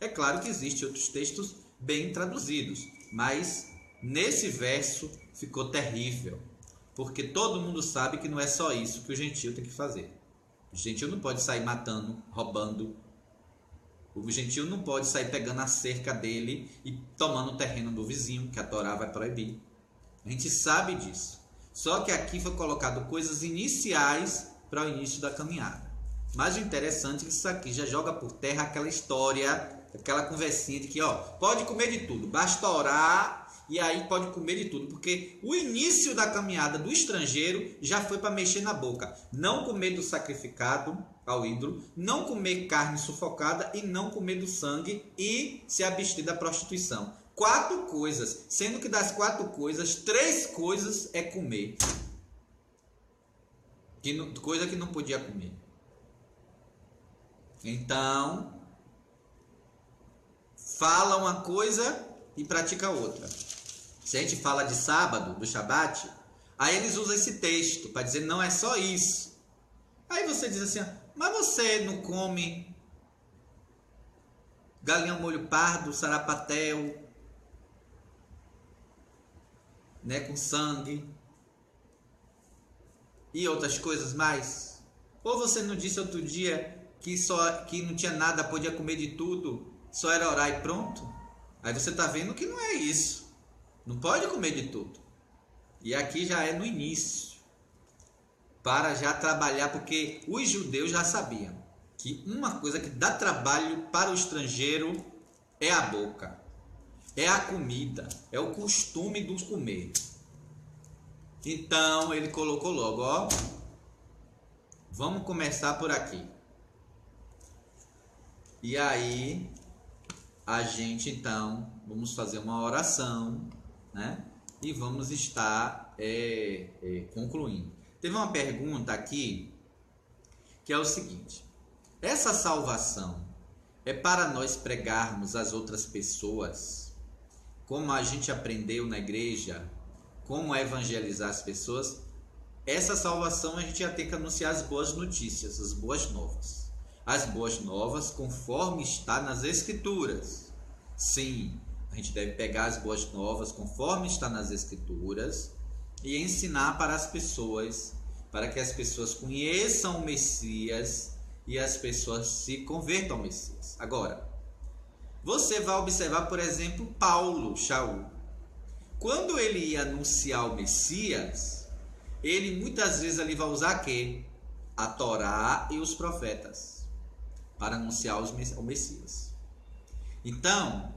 É claro que existem outros textos bem traduzidos, mas nesse verso ficou terrível, porque todo mundo sabe que não é só isso que o gentio tem que fazer. O gentio não pode sair matando, roubando. O gentio não pode sair pegando a cerca dele e tomando o terreno do vizinho, que a Torá vai proibir. A gente sabe disso. Só que aqui foi colocado coisas iniciais para o início da caminhada. Mas o interessante é que isso aqui já joga por terra aquela história, aquela conversinha de que pode comer de tudo, basta orar e aí pode comer de tudo. Porque o início da caminhada do estrangeiro já foi para mexer na boca. Não comer do sacrificado ao ídolo, não comer carne sufocada e não comer do sangue e se abster da prostituição. 4 coisas, sendo que das 4 coisas, 3 coisas é comer. Coisa que não podia comer. Então, fala uma coisa e pratica outra. Se a gente fala de sábado, do Shabat, aí eles usam esse texto para dizer não é só isso. Aí você diz assim, mas você não come galinha ao molho pardo, sarapatel, né, com sangue e outras coisas mais? Ou você não disse outro dia que não tinha nada, podia comer de tudo, só era orar e pronto? Aí você está vendo que não é isso. Não pode comer de tudo. E aqui já é no início, para já trabalhar, porque os judeus já sabiam que uma coisa que dá trabalho para o estrangeiro é a boca, é a comida, é o costume do comer. Então ele colocou logo, vamos começar por aqui. E aí a gente então vamos fazer uma oração, né? E vamos estar concluindo. Teve uma pergunta aqui que é o seguinte: essa salvação é para nós pregarmos às outras pessoas, como a gente aprendeu na igreja, como evangelizar as pessoas? Essa salvação a gente já tem que anunciar as boas notícias, as boas novas. As boas novas conforme está nas Escrituras. Sim, a gente deve pegar as boas novas conforme está nas Escrituras e ensinar para as pessoas, para que as pessoas conheçam o Messias e as pessoas se convertam ao Messias. Agora, você vai observar, por exemplo, Paulo, Shaul. Quando ele ia anunciar o Messias, ele muitas vezes ali vai usar quê? A Torá e os profetas, para anunciar o Messias. Então,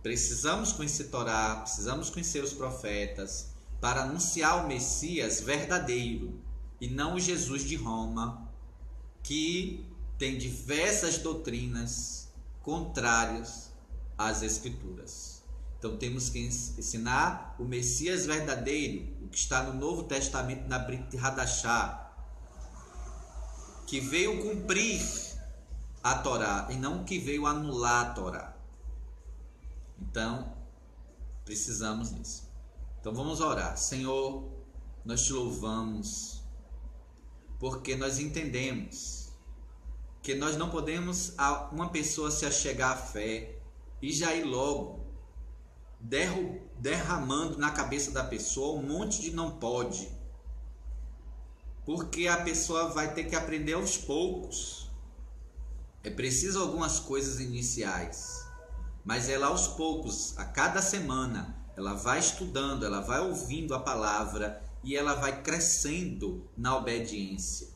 precisamos conhecer Torá, precisamos conhecer os profetas, para anunciar o Messias verdadeiro, e não o Jesus de Roma, que tem diversas doutrinas contrárias às Escrituras. Então temos que ensinar o Messias verdadeiro, o que está no Novo Testamento, na Brit Hadashah, que veio cumprir a Torá e não que veio anular a Torá. Então precisamos disso. Então vamos orar. Senhor, nós te louvamos, porque nós entendemos que nós não podemos uma pessoa se achegar à fé e já ir logo derramando na cabeça da pessoa um monte de não pode, porque a pessoa vai ter que aprender aos poucos. É preciso algumas coisas iniciais, mas ela aos poucos, a cada semana, ela vai estudando, ela vai ouvindo a palavra e ela vai crescendo na obediência.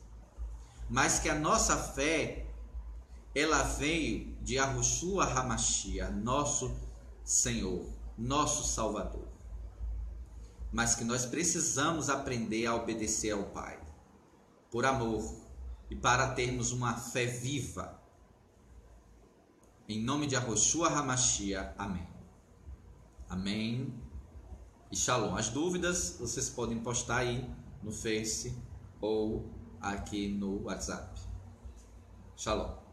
Mas que a nossa fé, ela veio de Yahushua HaMashiach, nosso Senhor, nosso Salvador. Mas que nós precisamos aprender a obedecer ao Pai, por amor e para termos uma fé viva. Em nome de Yahushua HaMashiach, amém. Amém e Shalom. As dúvidas vocês podem postar aí no Face ou aqui no WhatsApp. Shalom.